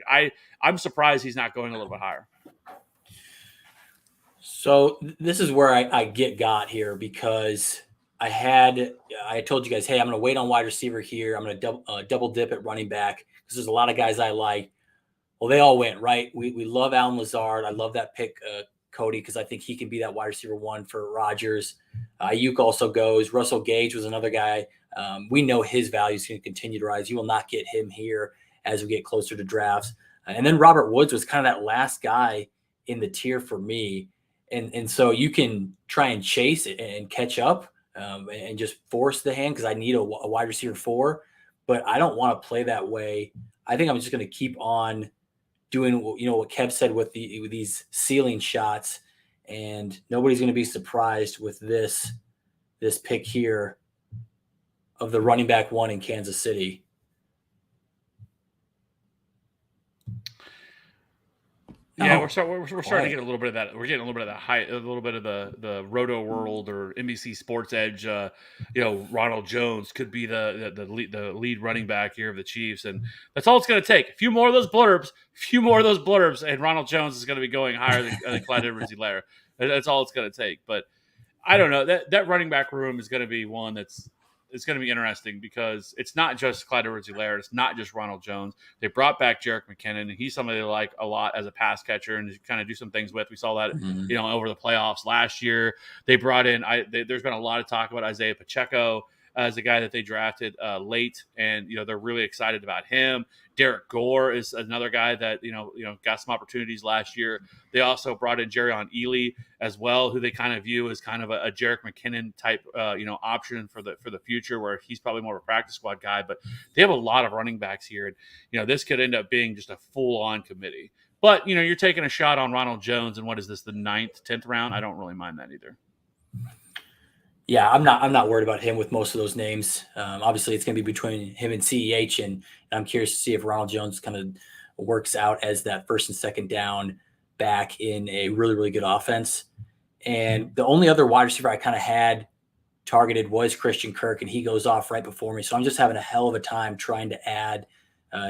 I'm surprised he's not going a little bit higher. So this is where I got here because I told you guys, hey, I'm going to wait on wide receiver here. I'm going to double dip at running back because there's a lot of guys I like. Well, they all went, right? We love Allen Lazard. I love that pick, Cody, because I think he can be that wide receiver 1 for Rodgers. Ayuk also goes. Russell Gage was another guy. We know his value is going to continue to rise. You will not get him here as we get closer to drafts. And then Robert Woods was kind of that last guy in the tier for me. And so you can try and chase it and catch up and just force the hand because I need a wide receiver 4. But I don't want to play that way. I think I'm just going to keep on doing what Kev said with these ceiling shots, and nobody's going to be surprised with this pick here of the running back 1 in Kansas City. Yeah, we're starting to get a little bit of that. We're getting a little bit of that a little bit of the Roto World or NBC Sports Edge. Ronald Jones could be the lead running back here of the Chiefs, and that's all it's going to take. A few more of those blurbs, and Ronald Jones is going to be going higher than Clyde Edwards-Helaire. That's all it's going to take. But I don't know, that running back room is going to be one it's going to be interesting because it's not just Clyde Edwards-Helaire. It's not just Ronald Jones. They brought back Jerick McKinnon, and he's somebody they like a lot as a pass catcher and kind of do some things with. We saw that, over the playoffs last year. They brought in there's been a lot of talk about Isaiah Pacheco as a guy that they drafted late, and they're really excited about him. Derek Gore is another guy that got some opportunities last year. They also brought in Jerrion Ealy as well, who they kind of view as kind of a Jerick McKinnon type option for the future, where he's probably more of a practice squad guy. But they have a lot of running backs here, and this could end up being just a full on committee. But you're taking a shot on Ronald Jones, and what is this, the 9th, 10th round? I don't really mind that either. Yeah, I'm not worried about him with most of those names. Obviously, it's going to be between him and CEH, and I'm curious to see if Ronald Jones kind of works out as that first and second down back in a really, really good offense. And the only other wide receiver I kind of had targeted was Christian Kirk, and he goes off right before me. So I'm just having a hell of a time trying to add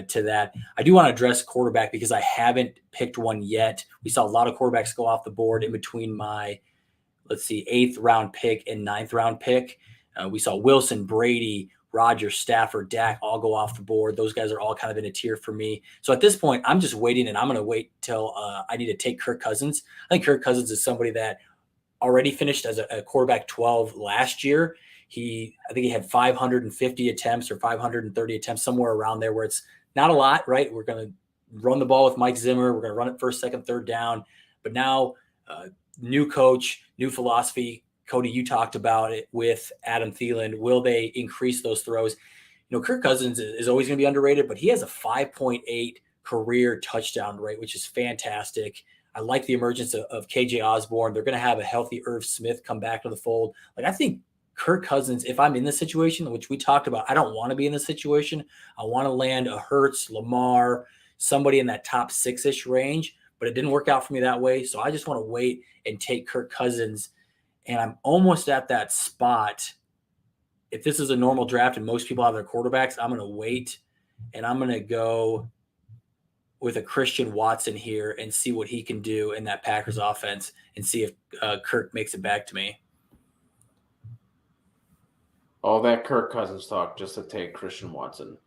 to that. I do want to address quarterback because I haven't picked one yet. We saw a lot of quarterbacks go off the board in between my 8th round pick and 9th round pick. We saw Wilson, Brady, Rodgers, Stafford, Dak all go off the board. Those guys are all kind of in a tier for me. So at this point, I'm just waiting, and I'm going to wait till I need to take Kirk Cousins. I think Kirk Cousins is somebody that already finished as a quarterback 12 last year. I think he had 550 attempts or 530 attempts, somewhere around there, where it's not a lot, right? We're going to run the ball with Mike Zimmer. We're going to run it first, second, third down. But now new coach, new philosophy. Cody, you talked about it with Adam Thielen. Will they increase those throws? Kirk Cousins is always going to be underrated, but he has a 5.8 career touchdown rate, which is fantastic. I like the emergence of KJ Osborne. They're going to have a healthy Irv Smith come back to the fold. I think Kirk Cousins, if I'm in this situation, which we talked about, I don't want to be in this situation. I want to land a Hurts, Lamar, somebody in that top 6-ish range, but it didn't work out for me that way. So I just want to wait and take Kirk Cousins. And I'm almost at that spot. If this is a normal draft and most people have their quarterbacks, I'm going to wait, and I'm going to go with a Christian Watson here and see what he can do in that Packers offense and see if Kirk makes it back to me. All that Kirk Cousins talk just to take Christian Watson.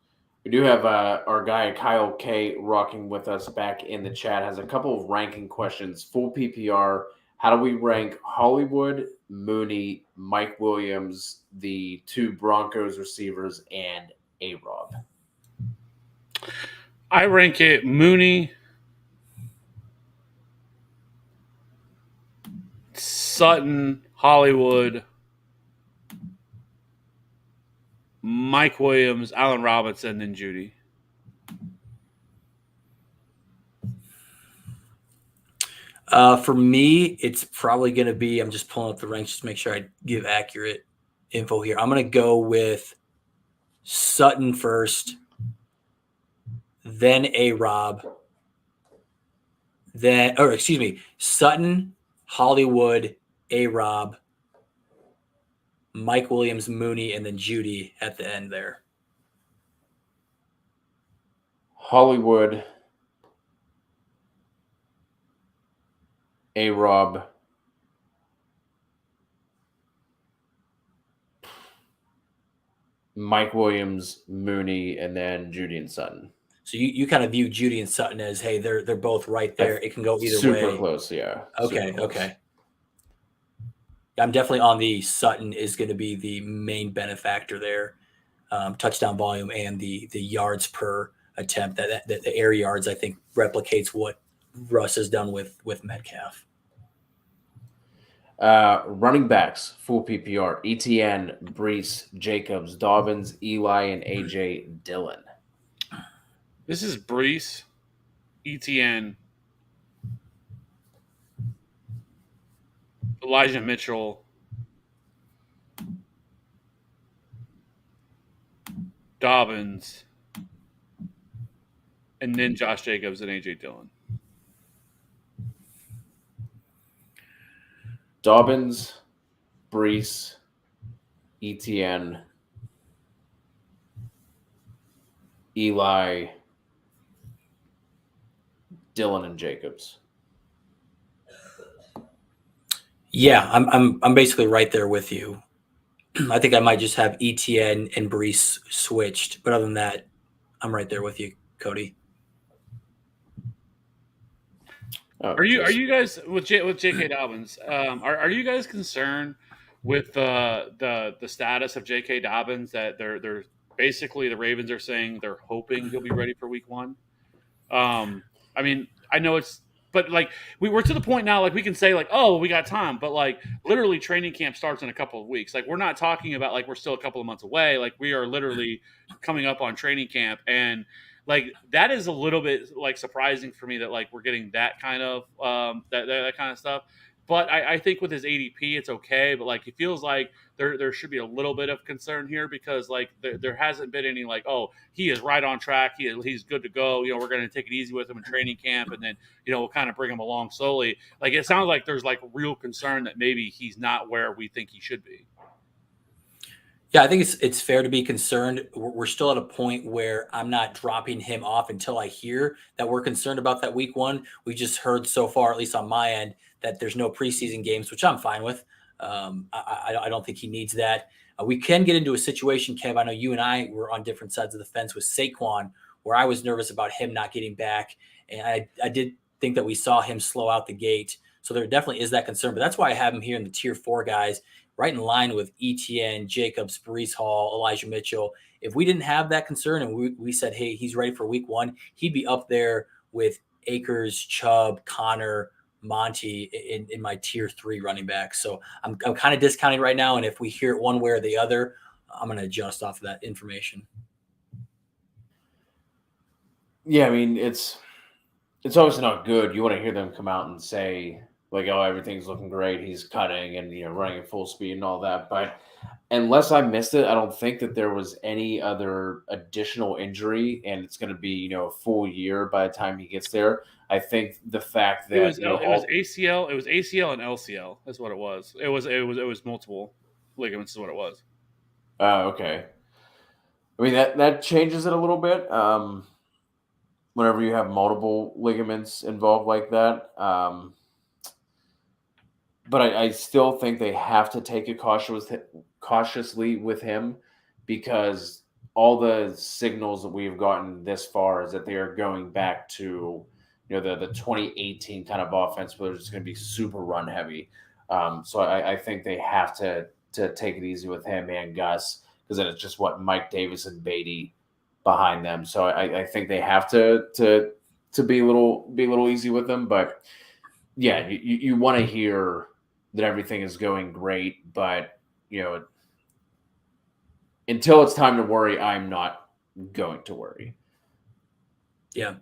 We do have our guy Kyle K rocking with us back in the chat. Has a couple of ranking questions. Full PPR. How do we rank Hollywood, Mooney, Mike Williams, the 2 Broncos receivers, and A-Rob? I rank it Mooney, Sutton, Hollywood, Mike Williams, Allen Robinson, and Judy. For me, it's probably going to be, I'm just pulling up the ranks just to make sure I give accurate info here. I'm going to go with Sutton first, then A-Rob, Sutton, Hollywood, A-Rob, Mike Williams, Mooney, and then Judy at the end there. Hollywood, A-Rob, Mike Williams, Mooney, and then Judy and Sutton. So you kind of view Judy and Sutton as, hey, they're both right there. It can go either way. Super close, yeah. Okay, okay. I'm definitely on the Sutton is going to be the main benefactor there. Touchdown volume and the yards per attempt. That the air yards, I think, replicates what Russ has done with Metcalf. Running backs, full PPR. ETN, Brees, Jacobs, Dobbins, Eli, and AJ Dillon. This is Brees. ETN, Elijah Mitchell, Dobbins, and then Josh Jacobs and AJ Dillon. Dobbins, Brees, ETN, Eli, Dillon, and Jacobs. Yeah, I'm basically right there with you. I think I might just have ETN and Brees switched, but other than that, I'm right there with you, Cody. Are you guys with J.K. Dobbins? Are you guys concerned with the status of J.K. Dobbins, that they're basically, the Ravens are saying they're hoping he'll be ready for Week 1? I mean, I know but like we're to the point now, like we can say like, oh, we got time, but like literally training camp starts in a couple of weeks. Like we're not talking about like we're still a couple of months away. Like we are literally coming up on training camp, and like that is a little bit like surprising for me that like we're getting that kind of that kind of stuff. But I think with his ADP, it's okay. But like it feels like there should be a little bit of concern here, because like there hasn't been any like, oh, he is right on track, he's good to go. We're going to take it easy with him in training camp, and then we'll kind of bring him along slowly. Like it sounds like there's like real concern that maybe he's not where we think he should be. Yeah, I think it's fair to be concerned. We're still at a point where I'm not dropping him off until I hear that we're concerned about that Week 1. We just heard so far, at least on my end, that there's no preseason games, which I'm fine with. I don't think he needs that. We can get into a situation, Kev. I know you and I were on different sides of the fence with Saquon, where I was nervous about him not getting back. And I did think that we saw him slow out the gate. So there definitely is that concern. But that's why I have him here in the tier 4 guys, right in line with ETN, Jacobs, Brees Hall, Elijah Mitchell. If we didn't have that concern and we said, hey, he's ready for Week 1, he'd be up there with Akers, Chubb, Connor, Monty in my tier 3 running back. So I'm kind of discounting right now. And if we hear it one way or the other, I'm going to adjust off of that information. Yeah, I mean, it's obviously not good. You want to hear them come out and say, like, oh, everything's looking great, he's cutting and running at full speed and all that. But unless I missed it, I don't think that there was any other additional injury, and it's going to be a full year by the time he gets there. I think the fact that it was ACL, it was ACL and LCL. That's what it was. It was multiple ligaments is what it was. Oh, okay. I mean that changes it a little bit. Whenever you have multiple ligaments involved like that. But I still think they have to take it cautiously with him, because all the signals that we've gotten this far is that they are going back to the 2018 kind of offense, where it's going to be super run heavy. So I think they have to take it easy with him and Gus, because then it's just Mike Davis and Beatty behind them. So I think they have to be a little easy with them. But yeah, you want to hear that everything is going great, but until it's time to worry, I'm not going to worry. Yeah.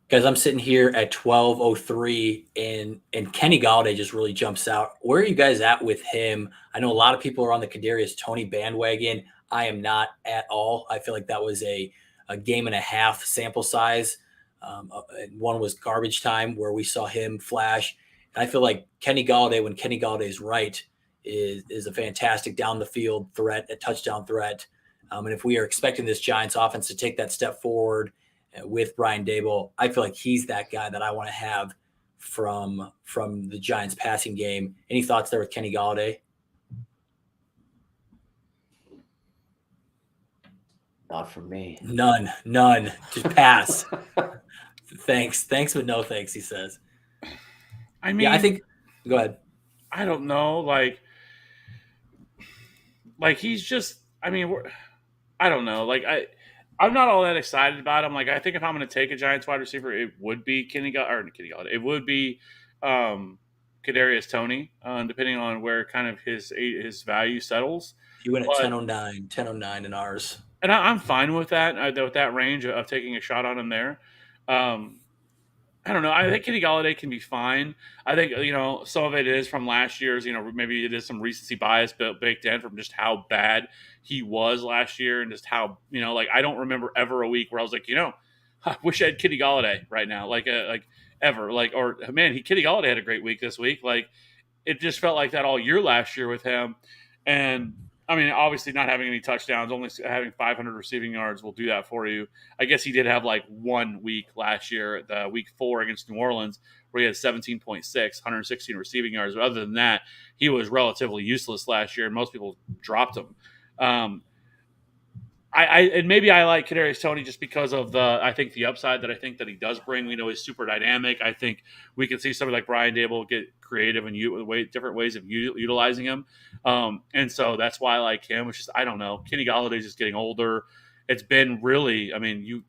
Guys, I'm sitting here at 12:03, and Kenny Galladay just really jumps out. Where are you guys at with him? I know a lot of people are on the Kadarius Toney bandwagon. I am not at all. I feel like that was a game and a half sample size. One was garbage time where we saw him flash. And I feel like Kenny Galladay, when Kenny Galladay is right, is a fantastic down the field threat, a touchdown threat. And if we are expecting this Giants offense to take that step forward with Brian Daboll, I feel like he's that guy that I want to have from the Giants passing game. Any thoughts there with Kenny Galladay? Not for me. None. Just pass. Thanks, but no thanks, he says. I mean, yeah, I think. Go ahead. I don't know. Like he's just. I mean, I don't know. Like I'm not all that excited about him. Like I think if I'm going to take a Giants wide receiver, it would be Kenny Galladay. It would be Kadarius Toney, depending on where kind of his value settles. He went at 10:09 in ours. And I'm fine with that range of taking a shot on him there. I don't know. I think Kenny Golladay can be fine. I think, some of it is from last year's, maybe it is some recency bias baked in from just how bad he was last year and just how, I don't remember ever a week where I was like, I wish I had Kenny Golladay right now, like ever. Or man, Kenny Golladay had a great week this week. Like, it just felt like that all year last year with him. And I mean, obviously not having any touchdowns, only having 500 receiving yards will do that for you. I guess he did have like 1 week last year, the week 4 against New Orleans, where he had 17.6, 116 receiving yards. But other than that, he was relatively useless last year, and most people dropped him. And maybe I like Kadarius Toney just because of the upside that I think that he does bring. We know he's super dynamic. I think we can see somebody like Brian Dable get creative and different ways of utilizing him. And so that's why I like him. It's just, I don't know. Kenny Galladay's just getting older. It's been really, I mean, you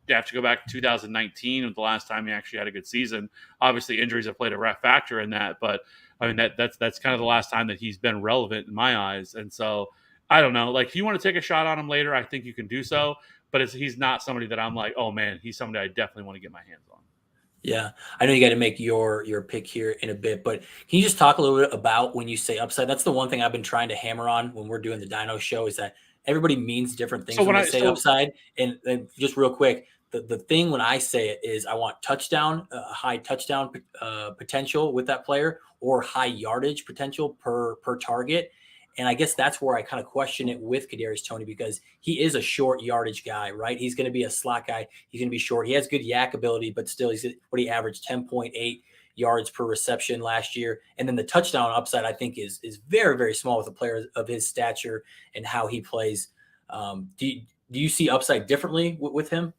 have to go back to 2019 with the last time he actually had a good season. Obviously injuries have played a factor in that, but I mean, that's kind of the last time that he's been relevant in my eyes. And so, I don't know. Like, if you want to take a shot on him later, I think you can do so. But he's not somebody that I'm like, oh, man, he's somebody I definitely want to get my hands on. Yeah. I know you got to make your pick here in a bit, but can you just talk a little bit about when you say upside? That's the one thing I've been trying to hammer on when we're doing the Dino show is that everybody means different things when they say upside. And just real quick, the thing when I say it is I want touchdown, high touchdown potential with that player or high yardage potential per target. And I guess that's where I kind of question it with Kadarius Toney because he is a short yardage guy, right? He's going to be a slot guy. He's going to be short. He has good yak ability, but still he averaged 10.8 yards per reception last year. And then the touchdown upside, I think, is very, very small with a player of his stature and how he plays. Do you see upside differently with him?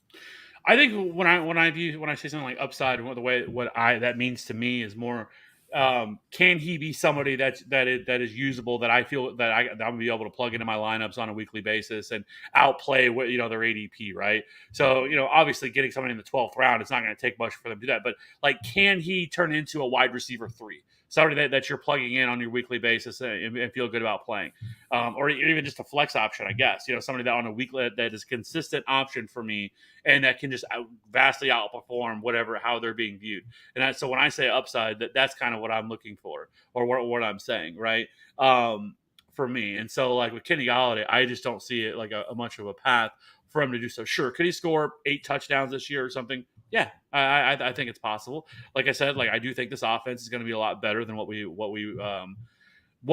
I think when I say something like upside, that means to me is more, can he be somebody that is usable, that I feel that I'm gonna be able to plug into my lineups on a weekly basis and outplay what their ADP, right? So obviously getting somebody in the 12th round, it's not going to take much for them to do that. But like, can he turn into a wide receiver 3? Somebody that you're plugging in on your weekly basis and feel good about playing, or even just a flex option, I guess. Somebody that on a weekly that is a consistent option for me and that can just vastly outperform how they're being viewed. And so when I say upside, that's kind of what I'm looking for, or what I'm saying, right? For me, and so like with Kenny Golladay, I just don't see it like a much of a path for him to do so. Sure, could he score 8 touchdowns this year or something? Yeah, I think it's possible. Like I said, like I do think this offense is going to be a lot better than what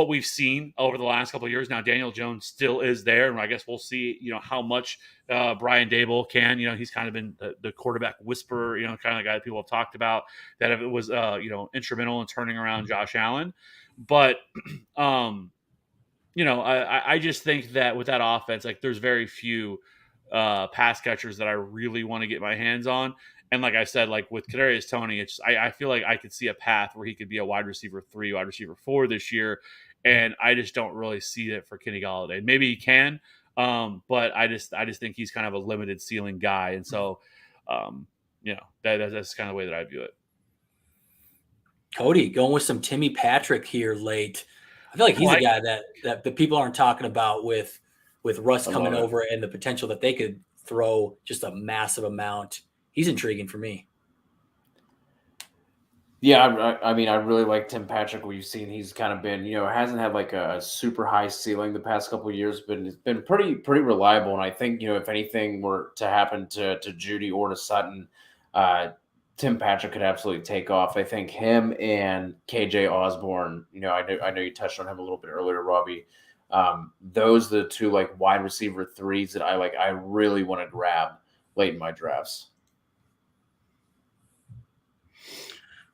we've seen over the last couple of years. Now Daniel Jones still is there, and I guess we'll see how much Brian Dable can. He's kind of been the quarterback whisperer. Kind of the guy that people have talked about that if it was instrumental in turning around Josh Allen, but I just think that with that offense, like there's very few pass catchers that I really want to get my hands on. And like I said, like with Kadarius Toney, I feel like I could see a path where he could be a wide receiver 3, wide receiver 4 this year. And I just don't really see it for Kenny Golladay. Maybe he can, but I just think he's kind of a limited ceiling guy. And so, that's kind of the way that I view it. Cody, going with some Timmy Patrick here late. I feel like he's a guy that the people aren't talking about with Russ coming over and the potential that they could throw just a massive amount. He's intriguing for me. Yeah, I mean, I really like Tim Patrick. We've seen he's kind of been, hasn't had like a super high ceiling the past couple of years, but it's been pretty reliable. And I think, if anything were to happen to Judy or to Sutton, Tim Patrick could absolutely take off. I think him and KJ Osborne, I know you touched on him a little bit earlier, Robbie. Those are the two like wide receiver 3s that I really want to grab late in my drafts.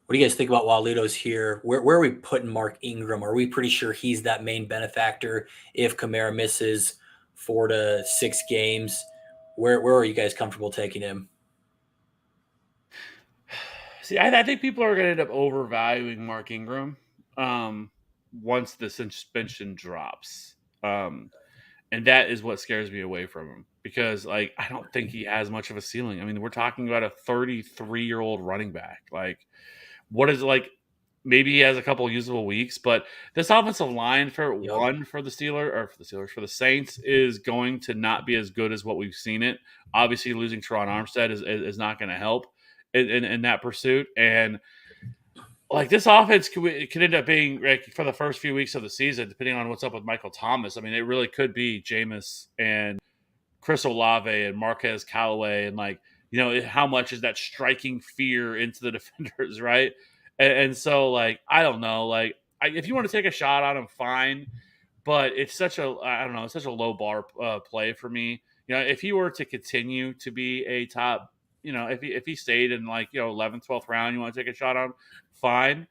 What do you guys think about Walito's here? Where are we putting Mark Ingram? Are we pretty sure he's that main benefactor if Kamara misses 4 to 6 games? Where are you guys comfortable taking him? See, I think people are going to end up overvaluing Mark Ingram once the suspension drops. And that is what scares me away from him because, like, I don't think he has much of a ceiling. I mean, we're talking about a 33-year-old running back. Like, what is it like? Maybe he has a couple of usable weeks, but this offensive line for the Saints is going to not be as good as what we've seen it. Obviously, losing Teron Armstead is not going to help. in that pursuit. And like this offense could end up being like for the first few weeks of the season, depending on what's up with Michael Thomas. I mean, it really could be Jameis and Chris Olave and Marquez Callaway, and like, how much is that striking fear into the defenders, right? And so like, I don't know, like if you want to take a shot on him, fine, but it's such a it's such a low bar play for me. If he were to continue to be a top, if he stayed in like 11th, 12th round, you want to take a shot on, fine,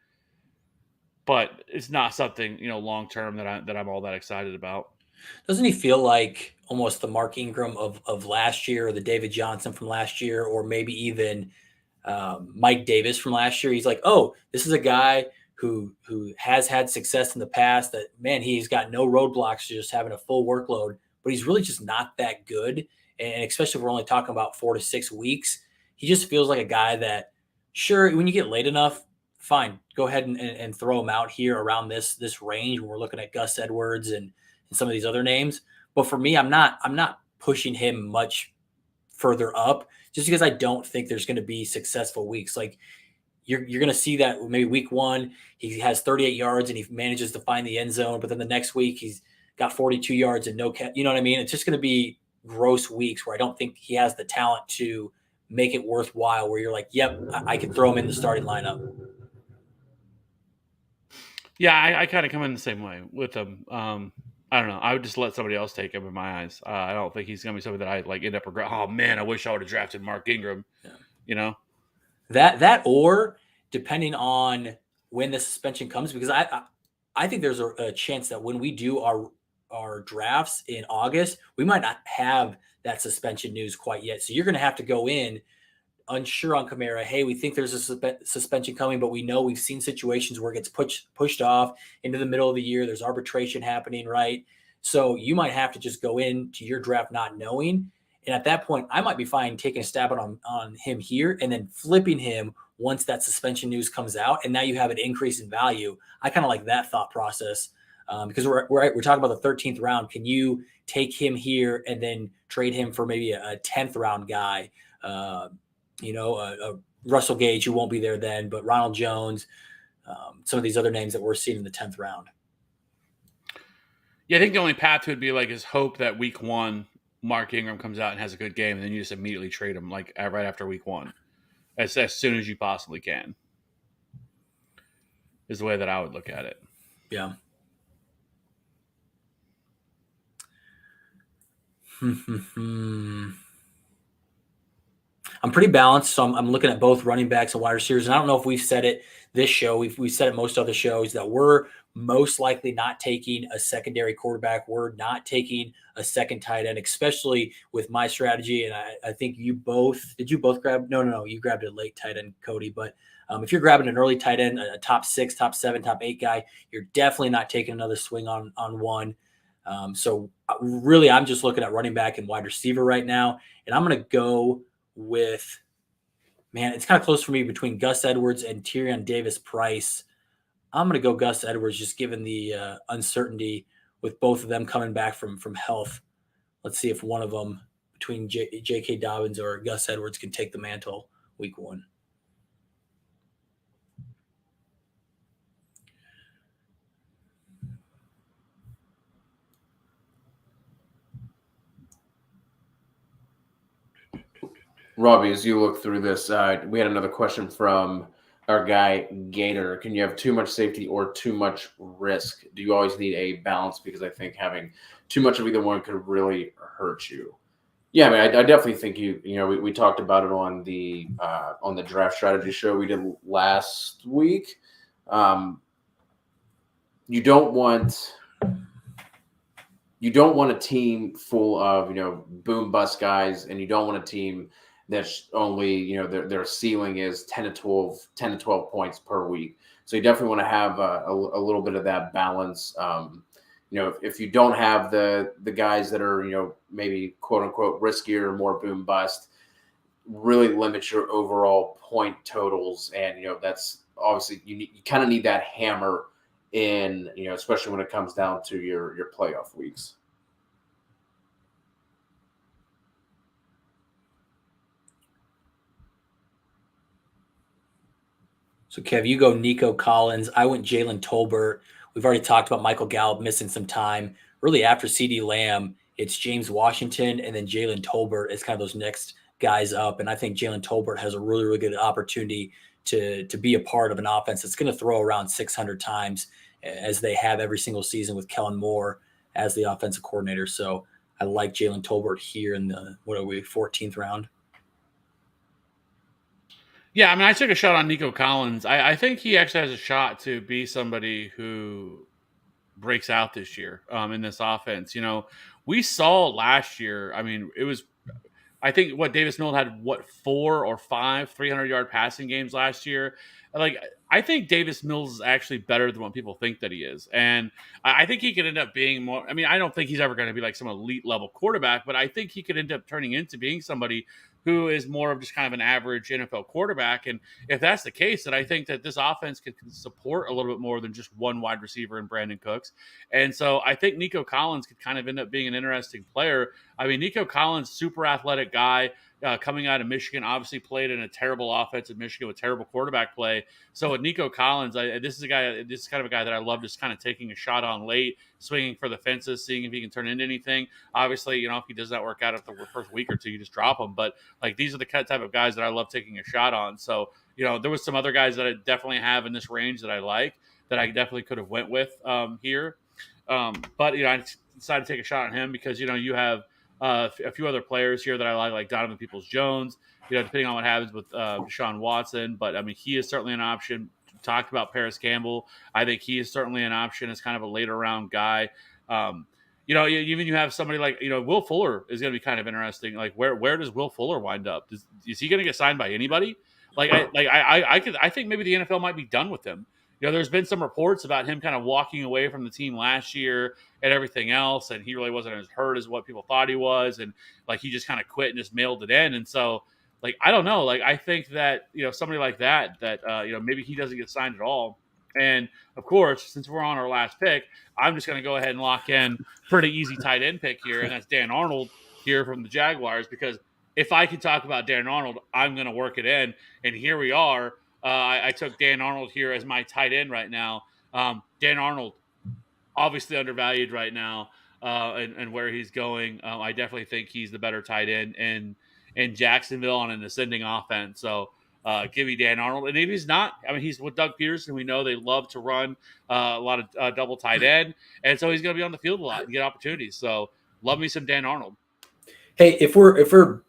but it's not something long term that I'm all that excited about. Doesn't he feel like almost the Mark Ingram of last year, or the David Johnson from last year, or maybe even Mike Davis from last year? He's like, oh, this is a guy who has had success in the past, that, man, he's got no roadblocks to just having a full workload, but he's really just not that good. And especially if we're only talking about 4 to 6 weeks, he just feels like a guy that, sure, when you get late enough, fine, go ahead and throw him out here around this range when we're looking at Gus Edwards and some of these other names. But for me, I'm not pushing him much further up, just because I don't think there's going to be successful weeks. Like you're going to see that maybe week 1, he has 38 yards and he manages to find the end zone, but then the next week he's got 42 yards and no catch. You know what I mean? It's just going to be gross weeks where I don't think he has the talent to make it worthwhile, where you're like, yep, I can throw him in the starting lineup. Yeah, I kind of come in the same way with him. I don't know. I would just let somebody else take him in my eyes. I don't think he's going to be somebody that I like end up regret. Oh man, I wish I would have drafted Mark Ingram. Yeah. That or depending on when the suspension comes, because I think there's a chance that when we do our drafts in August, we might not have that suspension news quite yet. So you're going to have to go in unsure on Kamara. Hey, we think there's a suspension coming, but we know we've seen situations where it gets pushed off into the middle of the year. There's arbitration happening, right? So you might have to just go into your draft not knowing. And at that point, I might be fine taking a stab on him here and then flipping him once that suspension news comes out. And now you have an increase in value. I kind of like that thought process because we're talking about the 13th round. Can you take him here and then trade him for maybe a 10th round guy? Russell Gage, who won't be there then, but Ronald Jones, some of these other names that we're seeing in the 10th round. Yeah, I think the only path would be like his hope that week 1, Mark Ingram comes out and has a good game, and then you just immediately trade him like right after week 1, as soon as you possibly can. Is the way that I would look at it. Yeah. I'm pretty balanced, so I'm looking at both running backs and wide receivers. And I don't know if we've said it this show. We've said it most other shows that we're most likely not taking a secondary quarterback. We're not taking a second tight end, especially with my strategy. And I think you both – did you both grab – no, you grabbed a late tight end, Cody. But if you're grabbing an early tight end, a top 6, top 7, top 8 guy, you're definitely not taking another swing on one. So really I'm just looking at running back and wide receiver right now. And I'm going to go – with, man, it's kind of close for me between Gus Edwards and Tyrion Davis-Price. I'm going to go Gus Edwards, just given the uncertainty with both of them coming back from health. Let's see if one of them, between J.K. Dobbins or Gus Edwards, can take the mantle week 1. Robbie, as you look through this, we had another question from our guy Gator. Can you have too much safety or too much risk? Do you always need a balance? Because I think having too much of either one could really hurt you. Yeah, I mean, I definitely think we talked about it on the draft strategy show we did last week. You don't want a team full of boom bust guys, and you don't want a team that's only, their ceiling is 10 to 12 points per week. So you definitely want to have a little bit of that balance. If you don't have the guys that are, maybe quote unquote riskier, more boom bust, really limit your overall point totals. And, that's obviously you kind of need that hammer in, especially when it comes down to your playoff weeks. So, Kev, you go Nico Collins. I went Jalen Tolbert. We've already talked about Michael Gallup missing some time. Really, after CeeDee Lamb, it's James Washington and then Jalen Tolbert as kind of those next guys up. And I think Jalen Tolbert has a really, really good opportunity to be a part of an offense that's going to throw around 600 times as they have every single season with Kellen Moore as the offensive coordinator. So I like Jalen Tolbert here in the, 14th round. Yeah, I mean, I took a shot on Nico Collins. I think he actually has a shot to be somebody who breaks out this year in this offense. You know, we saw last year, I mean, it was, I think Davis Mills had 4 or 5 300-yard passing games last year. Like, I think Davis Mills is actually better than what people think that he is. And I think he could end up being more, I mean, I don't think he's ever going to be like some elite level quarterback, but I think he could end up turning into being somebody who is more of just kind of an average NFL quarterback. And if that's the case, then I think that this offense could support a little bit more than just one wide receiver in Brandon Cooks. And so I think Nico Collins could kind of end up being an interesting player. I mean, Nico Collins, super athletic guy, coming out of Michigan, obviously played in a terrible offense at Michigan with terrible quarterback play. So with Nico Collins, this is kind of a guy that I love just kind of taking a shot on late, swinging for the fences, seeing if he can turn into anything. Obviously, you know, if he does not work out after the first week or two, you just drop him. But like, these are the type of guys that I love taking a shot on. So, you know, there was some other guys that I definitely have in this range that I like, that I definitely could have went with here. But, you know, I decided to take a shot on him because, you know, you have a few other players here that I like Donovan Peoples-Jones, you know, depending on what happens with Deshaun Watson. But, I mean, he is certainly an option. Talked about Paris Campbell. I think he is certainly an option as kind of a later round guy. You know, even you have somebody like, you know, Will Fuller is going to be kind of interesting. Like, where does Will Fuller wind up? Is he going to get signed by anybody? I think maybe the NFL might be done with him. You know, there's been some reports about him kind of walking away from the team last year and everything else, and he really wasn't as hurt as what people thought he was, and like he just kind of quit and just mailed it in. And so, like, I don't know. Like, I think that, you know, somebody like that, you know, maybe he doesn't get signed at all. And of course, since we're on our last pick, I'm just going to go ahead and lock in pretty easy tight end pick here, and that's Dan Arnold here from the Jaguars. Because if I can talk about Dan Arnold, I'm going to work it in, and here we are. I took Dan Arnold here as my tight end right now. Dan Arnold, obviously undervalued right now, and where he's going. I definitely think he's the better tight end in Jacksonville on an ascending offense. So give me Dan Arnold. And if he's not, I mean, he's with Doug Peterson. We know they love to run a lot of double tight end. And so he's going to be on the field a lot and get opportunities. So love me some Dan Arnold. Hey, if we're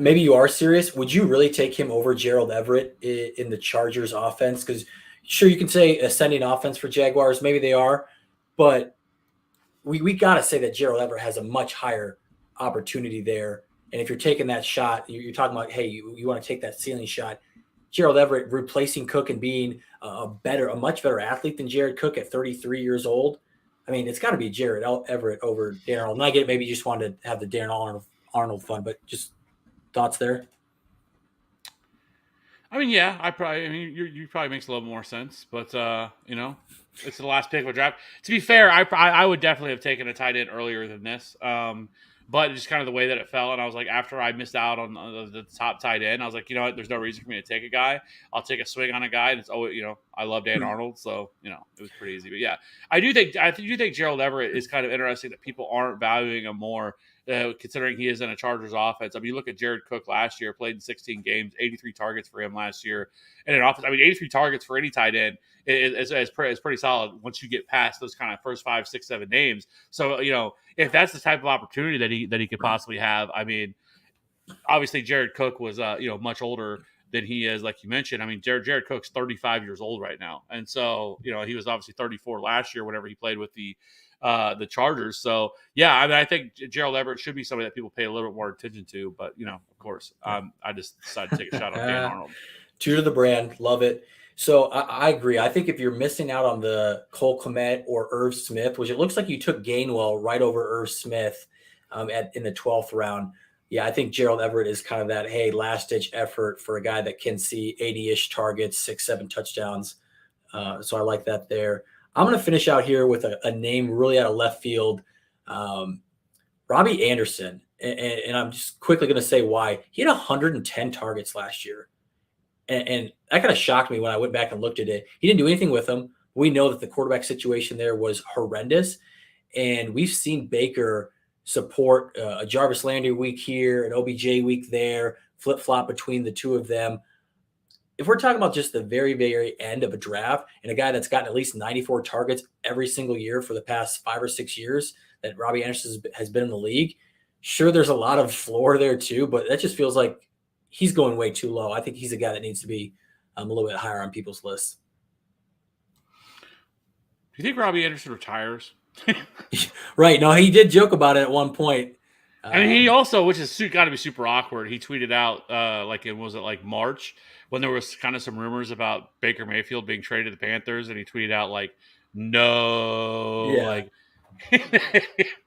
maybe you are serious, would you really take him over Gerald Everett in the Chargers offense? Because sure, you can say ascending offense for Jaguars. Maybe they are. But we got to say that Gerald Everett has a much higher opportunity there. And if you're taking that shot, you're talking about, hey, you want to take that ceiling shot. Gerald Everett replacing Cook and being a much better athlete than Jared Cook at 33 years old. I mean, it's got to be Jared Everett over Darren Arnold. And I get it, maybe you just wanted to have the Darren Arnold fun, but just thoughts there? I mean, yeah, you probably makes a little more sense, but you know, it's the last pick of a draft. To be fair, I would definitely have taken a tight end earlier than this, but just kind of the way that it fell, and I was like, after I missed out on the top tight end, I was like, you know what, there's no reason for me to take a guy. I'll take a swing on a guy, and it's always, you know, I love Dan Arnold, so you know, it was pretty easy. But yeah, I do think Gerald Everett is kind of interesting that people aren't valuing him more. Considering he is in a Chargers offense. I mean, you look at Jared Cook last year, played in 16 games, 83 targets for him last year in an offense. I mean, 83 targets for any tight end is pretty solid once you get past those kind of first 5, 6, 7 names. So, you know, if that's the type of opportunity that he could possibly have, I mean, obviously Jared Cook was, you know, much older than he is, like you mentioned. I mean, Jared Cook's 35 years old right now. And so, you know, he was obviously 34 last year whenever he played with the Chargers. So yeah, I mean, I think Gerald Everett should be somebody that people pay a little bit more attention to, but you know, of course, I just decided to take a shot on Dan Arnold. True to the brand. Love it. So I agree. I think if you're missing out on the Cole Kmet or Irv Smith, which it looks like you took Gainwell right over Irv Smith in the 12th round. Yeah, I think Gerald Everett is kind of that, hey, last-ditch effort for a guy that can see 80-ish targets, 6, 7 touchdowns. So I like that there. I'm going to finish out here with a name really out of left field, Robbie Anderson. And I'm just quickly going to say why. He had 110 targets last year. And that kind of shocked me when I went back and looked at it. He didn't do anything with them. We know that the quarterback situation there was horrendous. And we've seen Baker support a Jarvis Landry week here, an OBJ week there, flip-flop between the two of them. If we're talking about just the very, very end of a draft and a guy that's gotten at least 94 targets every single year for the past 5 or 6 years that Robbie Anderson has been in the league, sure, there's a lot of floor there too, but that just feels like he's going way too low. I think he's a guy that needs to be a little bit higher on people's lists. Do you think Robbie Anderson retires? Right. No, he did joke about it at one point. I mean, he also, which is got to be super awkward, he tweeted out, like March, when there was kind of some rumors about Baker Mayfield being traded to the Panthers, and he tweeted out, like, no. Yeah. Like,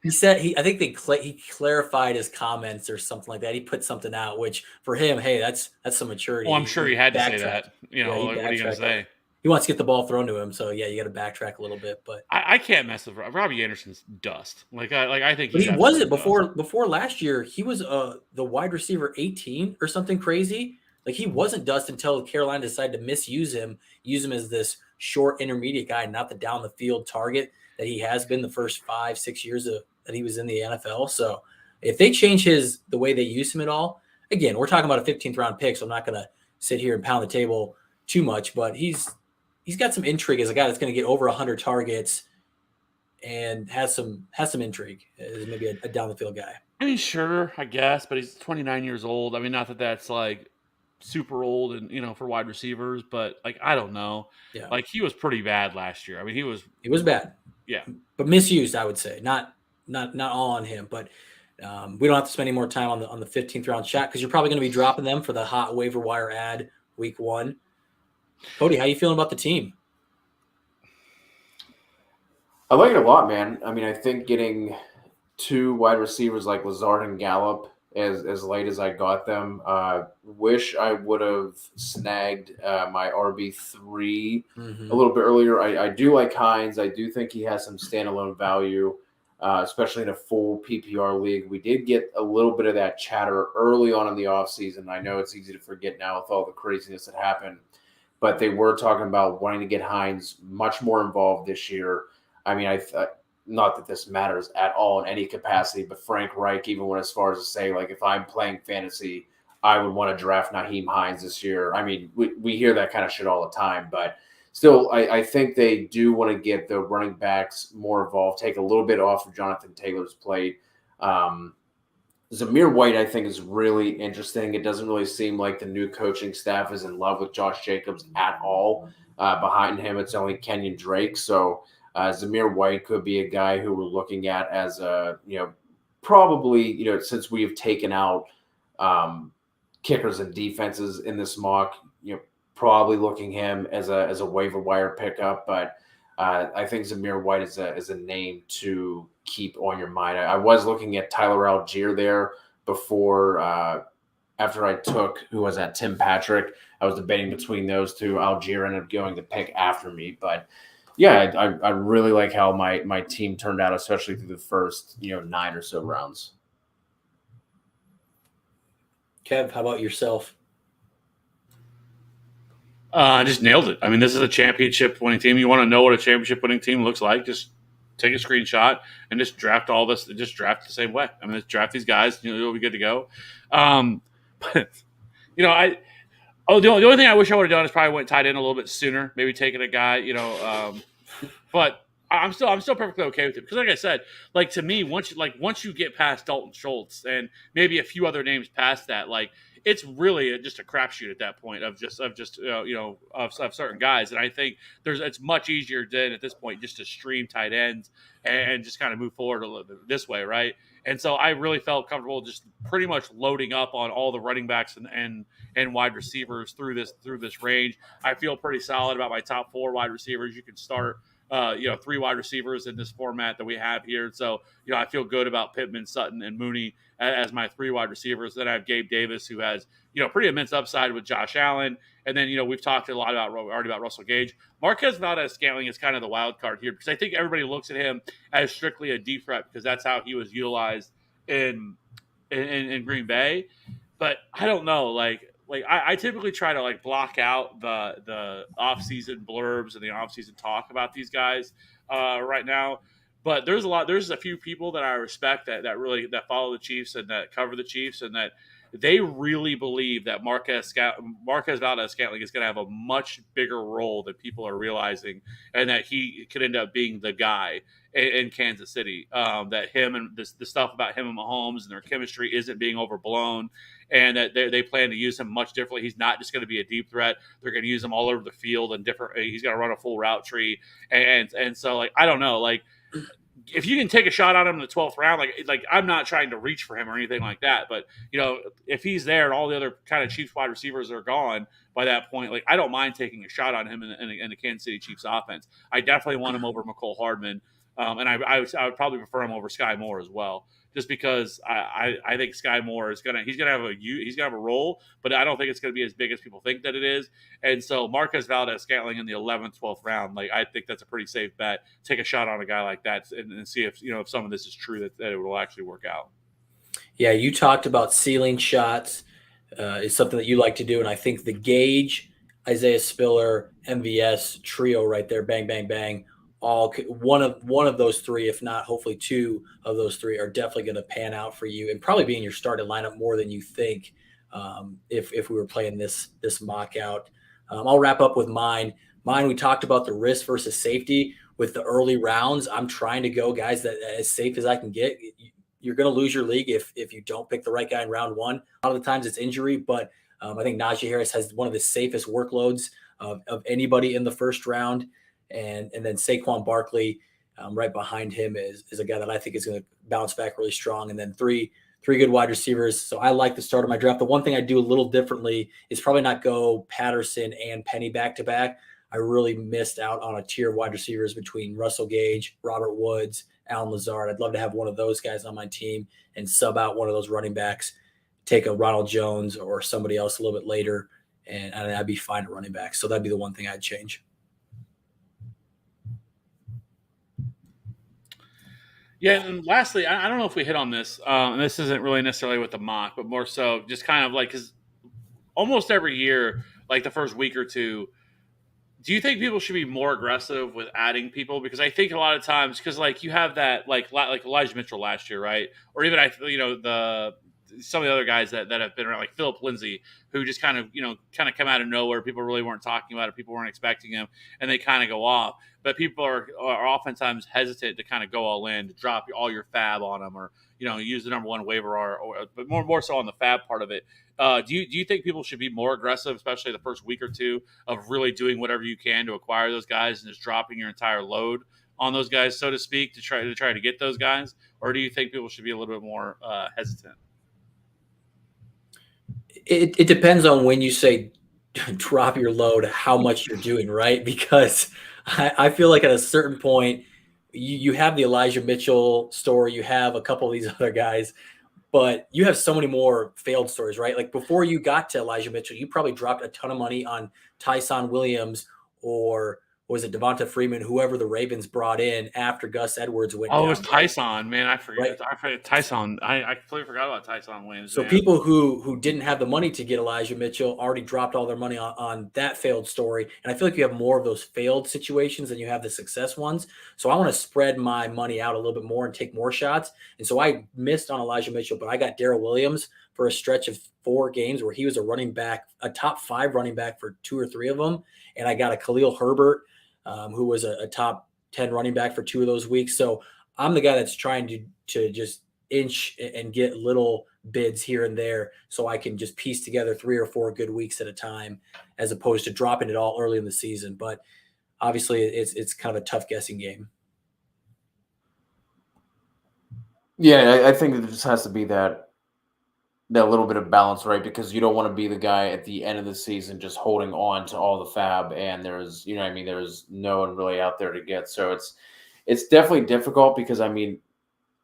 he said, he clarified his comments or something like that. He put something out, which for him, hey, that's some maturity. Well, I'm sure he had to say that. Like, what are you going to say? He wants to get the ball thrown to him, so yeah, you got to backtrack a little bit. But I can't mess with Robbie Anderson's dust. I think. But he wasn't before last year. He was the wide receiver 18 or something crazy. Like he wasn't dust until Carolina decided to misuse him, use him as this short intermediate guy, not the down the field target that he has been the first 5-6 years that he was in the NFL. So if they change the way they use him at all, again, we're talking about a 15th round pick, so I'm not going to sit here and pound the table too much, but he's got some intrigue as a guy that's going to get over 100 targets and has some intrigue as maybe a down the field guy. I mean, sure, I guess, but he's 29 years old. I mean, not that that's like super old and for wide receivers, but like I don't know. Yeah. Like he was pretty bad last year. I mean, he was bad. Yeah. But misused, I would say. Not all on him, but we don't have to spend any more time on the 15th round shot because you're probably going to be dropping them for the hot waiver wire ad week 1. Cody, how you feeling about the team? I like it a lot, man. I mean, I think getting 2 wide receivers like Lazard and Gallup as late as I got them. Wish I would have snagged my RB3 a little bit earlier. I do like Hines. I do think he has some standalone value, especially in a full PPR league. We did get a little bit of that chatter early on in the offseason. I know it's easy to forget now with all the craziness that happened, but they were talking about wanting to get Hines much more involved this year. I mean, not that this matters at all in any capacity, but Frank Reich even went as far as to say, like, if I'm playing fantasy, I would want to draft Nyheim Hines this year. I mean, we hear that kind of shit all the time, but still, I think they do want to get the running backs more involved, take a little bit off of Jonathan Taylor's plate. Zamir White, I think, is really interesting. It doesn't really seem like the new coaching staff is in love with Josh Jacobs at all. Behind him, it's only Kenyon Drake. So Zamir White could be a guy who we're looking at as a, probably, since we have taken out kickers and defenses in this mock, probably looking him as a waiver wire pickup. But I think Zamir White is a name to keep on your mind. I was looking at Tyler Algier there before, after I took, who was that, Tim Patrick. I was debating between those two. Algier ended up going to pick after me. But yeah, I really like how my team turned out, especially through the first 9 or so rounds. Kev, how about yourself? I just nailed it. I mean, this is a championship winning team. You want to know what a championship winning team looks like? Just take a screenshot and just draft all this. Just draft the same way. I mean, just draft these guys. You'll be good to go. But the only thing I wish I would have done is probably went tight end a little bit sooner. Maybe taking a guy. But I'm still perfectly okay with it because, like I said, like to me, once you get past Dalton Schultz and maybe a few other names past that, like it's really just a crapshoot at that point of certain guys. And I think it's much easier than at this point just to stream tight ends and just kind of move forward a little bit this way, right? And so I really felt comfortable just pretty much loading up on all the running backs and wide receivers through this range. I feel pretty solid about my top 4 wide receivers. You can start 3 wide receivers in this format that we have here. So, I feel good about Pittman, Sutton, and Mooney as my 3 wide receivers. Then I have Gabe Davis, who has, pretty immense upside with Josh Allen. And then, we've talked a lot already about Russell Gage. Marquez Valdez-Scantling is kind of the wild card here because I think everybody looks at him as strictly a deep threat because that's how he was utilized in Green Bay. But I don't know, like like I typically try to like block out the off-season blurbs and the off-season talk about these guys right now. But there's a few people that I respect that really that follow the Chiefs and that cover the Chiefs and that they really believe that Marquez Valdez-Scantling is going to have a much bigger role than people are realizing, and that he could end up being the guy in Kansas City. That him and the stuff about him and Mahomes and their chemistry isn't being overblown, and that they plan to use him much differently. He's not just going to be a deep threat. They're going to use him all over the field and different. He's going to run a full route tree, and so like I don't know, like if you can take a shot on him in the 12th round, like I'm not trying to reach for him or anything like that, but if he's there and all the other kind of Chiefs wide receivers are gone by that point, like I don't mind taking a shot on him in the Kansas City Chiefs offense. I definitely want him over McCole Hardman. And I would probably prefer him over Sky Moore as well, just because I think Sky Moore he's gonna have a role, but I don't think it's gonna be as big as people think that it is. And so Marquez Valdez-Scantling in the 11th, 12th round, like I think that's a pretty safe bet. Take a shot on a guy like that and see if if some of this is true that it will actually work out. Yeah, you talked about ceiling shots is something that you like to do, and I think the Gage, Isaiah Spiller, MVS trio right there, bang, bang, bang. One of those three, if not hopefully two of those three, are definitely going to pan out for you and probably be in your starting lineup more than you think. If we were playing this mock out, I'll wrap up with mine. We talked about the risk versus safety with the early rounds. I'm trying to go guys that as safe as I can get. You're going to lose your league if you don't pick the right guy in round one. A lot of the times it's injury, but I think Najee Harris has one of the safest workloads of anybody in the first round. And then Saquon Barkley right behind him is a guy that I think is going to bounce back really strong. And then three good wide receivers. So I like the start of my draft. The one thing I do a little differently is probably not go Patterson and Penny back-to-back. I really missed out on a tier of wide receivers between Russell Gage, Robert Woods, Allen Lazard. I'd love to have one of those guys on my team and sub out one of those running backs, take a Ronald Jones or somebody else a little bit later, and I'd be fine at running back. So that'd be the one thing I'd change. Yeah, and lastly, I don't know if we hit on this, and this isn't really necessarily with the mock, but more so just kind of like, because almost every year, like the first week or two, do you think people should be more aggressive with adding people? Because I think a lot of times, because like you have that, like Elijah Mitchell last year, right? Or even some of the other guys that have been around, like Philip Lindsay, who just kind of come out of nowhere. People really weren't talking about it. People weren't expecting him, and they kind of go off. But people are oftentimes hesitant to kind of go all in, to drop all your fab on them, or use the number one waiver, but more so on the fab part of it. Do you think people should be more aggressive, especially the first week or two, of really doing whatever you can to acquire those guys and just dropping your entire load on those guys, so to speak, to try to get those guys? Or do you think people should be a little bit more hesitant? It depends on when you say drop your load, how much you're doing, right? Because I feel like at a certain point, you have the Elijah Mitchell story, you have a couple of these other guys, but you have so many more failed stories, right? Like before you got to Elijah Mitchell, you probably dropped a ton of money on Tyson Williams or was it Devonta Freeman, whoever the Ravens brought in after Gus Edwards went down. It was Tyson, man. I forget. Right. I forget Tyson. I completely forgot about Tyson Williams. So people who didn't have the money to get Elijah Mitchell already dropped all their money on that failed story. And I feel like you have more of those failed situations than you have the success ones. So I want to spread my money out a little bit more and take more shots. And so I missed on Elijah Mitchell, but I got Darrell Williams for a stretch of 4 games where he was a running back, a top 5 running back for 2 or 3 of them. And I got a Khalil Herbert, who was a top 10 running back for 2 of those weeks. So I'm the guy that's trying to just inch and get little bids here and there so I can just piece together 3 or 4 good weeks at a time, as opposed to dropping it all early in the season. But obviously it's kind of a tough guessing game. Yeah, I think it just has to be that little bit of balance, right? Because you don't want to be the guy at the end of the season just holding on to all the fab, and there's there's no one really out there to get. So it's definitely difficult because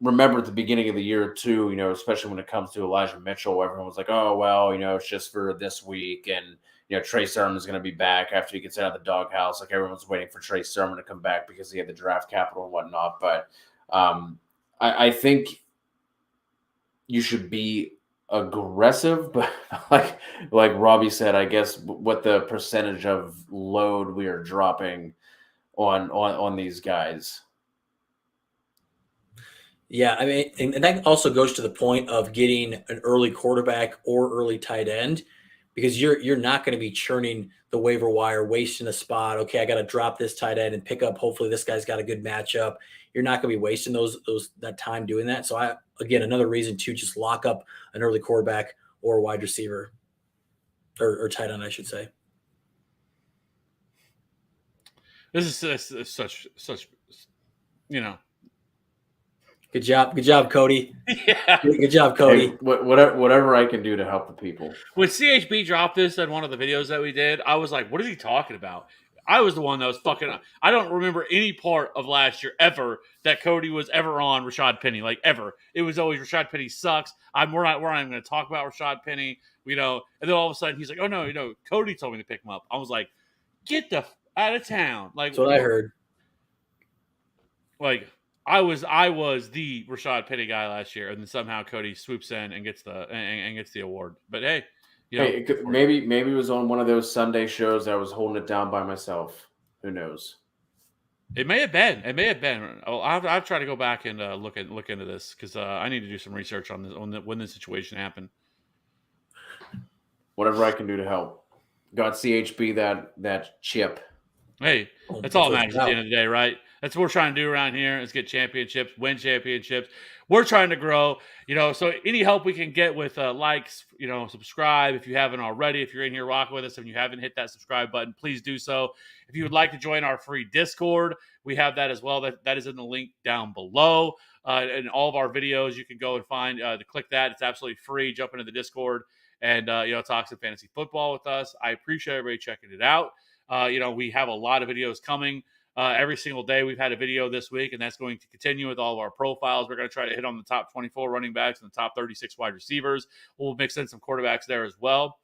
remember at the beginning of the year too, especially when it comes to Elijah Mitchell, everyone was like, oh well, it's just for this week, and Trey Sermon is going to be back after he gets out of the doghouse. Like everyone's waiting for Trey Sermon to come back because he had the draft capital and whatnot. But I think you should be aggressive, but like Robbie said, I guess what the percentage of load we are dropping on these guys. Yeah, I mean, and that also goes to the point of getting an early quarterback or early tight end, because you're not going to be churning the waiver wire, wasting a spot. Okay, I got to drop this tight end and pick up. Hopefully, this guy's got a good matchup. You're not going to be wasting that time doing that. So again, another reason to just lock up an early quarterback or wide receiver or tight end, I should say. This is such Good job, Cody. Yeah. Good job, Cody. Hey, whatever I can do to help the people. When CHB dropped this on one of the videos that we did, I was like, what is he talking about? I was the one that was fucking. I don't remember any part of last year ever that Cody was ever on Rashad Penny, like ever. It was always Rashad Penny sucks. We're not even going to talk about Rashad Penny, And then all of a sudden he's like, oh no, Cody told me to pick him up. I was like, get the out of town. Like, that's what I heard. Like, I was the Rashad Penny guy last year, and then somehow Cody swoops in and gets the award. But hey. Maybe it was on one of those Sunday shows that I was holding it down by myself. Who knows? It may have been. I'll try to go back and look into this, because I need to do some research on this when this situation happened. Whatever I can do to help. Got CHB that chip. Hey, that's all that matters at the end of the day, right? That's what we're trying to do around here, is get championships, win championships. We're trying to grow, so any help we can get with likes, subscribe if you haven't already. If you're in here rocking with us and you haven't hit that subscribe button, please do so. If you would like to join our free Discord, we have that as well. That is in the link down below. And all of our videos, you can go and find to click that. It's absolutely free. Jump into the Discord and talk some fantasy football with us. I appreciate everybody checking it out. We have a lot of videos coming. Every single day we've had a video this week, and that's going to continue with all of our profiles. We're going to try to hit on the top 24 running backs and the top 36 wide receivers. We'll mix in some quarterbacks there as well.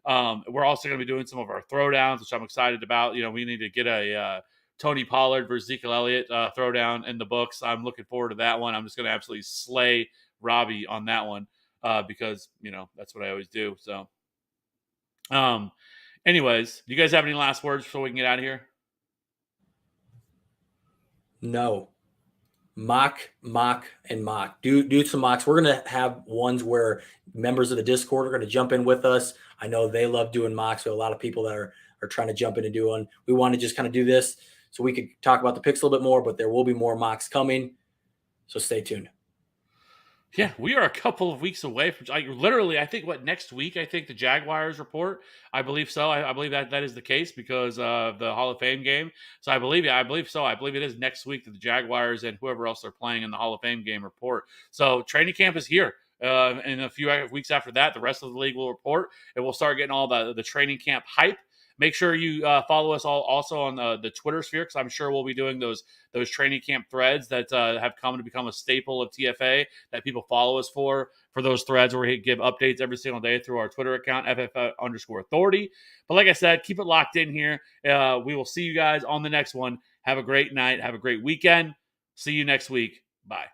We're also going to be doing some of our throwdowns, which I'm excited about. We need to get a Tony Pollard versus Ezekiel Elliott throwdown in the books. I'm looking forward to that one. I'm just going to absolutely slay Robbie on that one because, that's what I always do. So, anyways, do you guys have any last words before we can get out of here? No. Mock, and mock. Do some mocks. We're going to have ones where members of the Discord are going to jump in with us. I know they love doing mocks. So a lot of people that are trying to jump in and do one. We want to just kind of do this so we could talk about the picks a little bit more, but there will be more mocks coming. So stay tuned. Yeah, we are a couple of weeks away from literally, I think next week, I think the Jaguars report. I believe so. I believe that is the case because of the Hall of Fame game. So I believe so. I believe it is next week that the Jaguars and whoever else are playing in the Hall of Fame game report. So training camp is here. In a few weeks after that, the rest of the league will report, and we'll start getting all the training camp hype. Make sure you follow us all also on the Twitter sphere, because I'm sure we'll be doing those training camp threads that have come to become a staple of TFA that people follow us for those threads where we give updates every single day through our Twitter account, FF_authority. But like I said, keep it locked in here. We will see you guys on the next one. Have a great night. Have a great weekend. See you next week. Bye.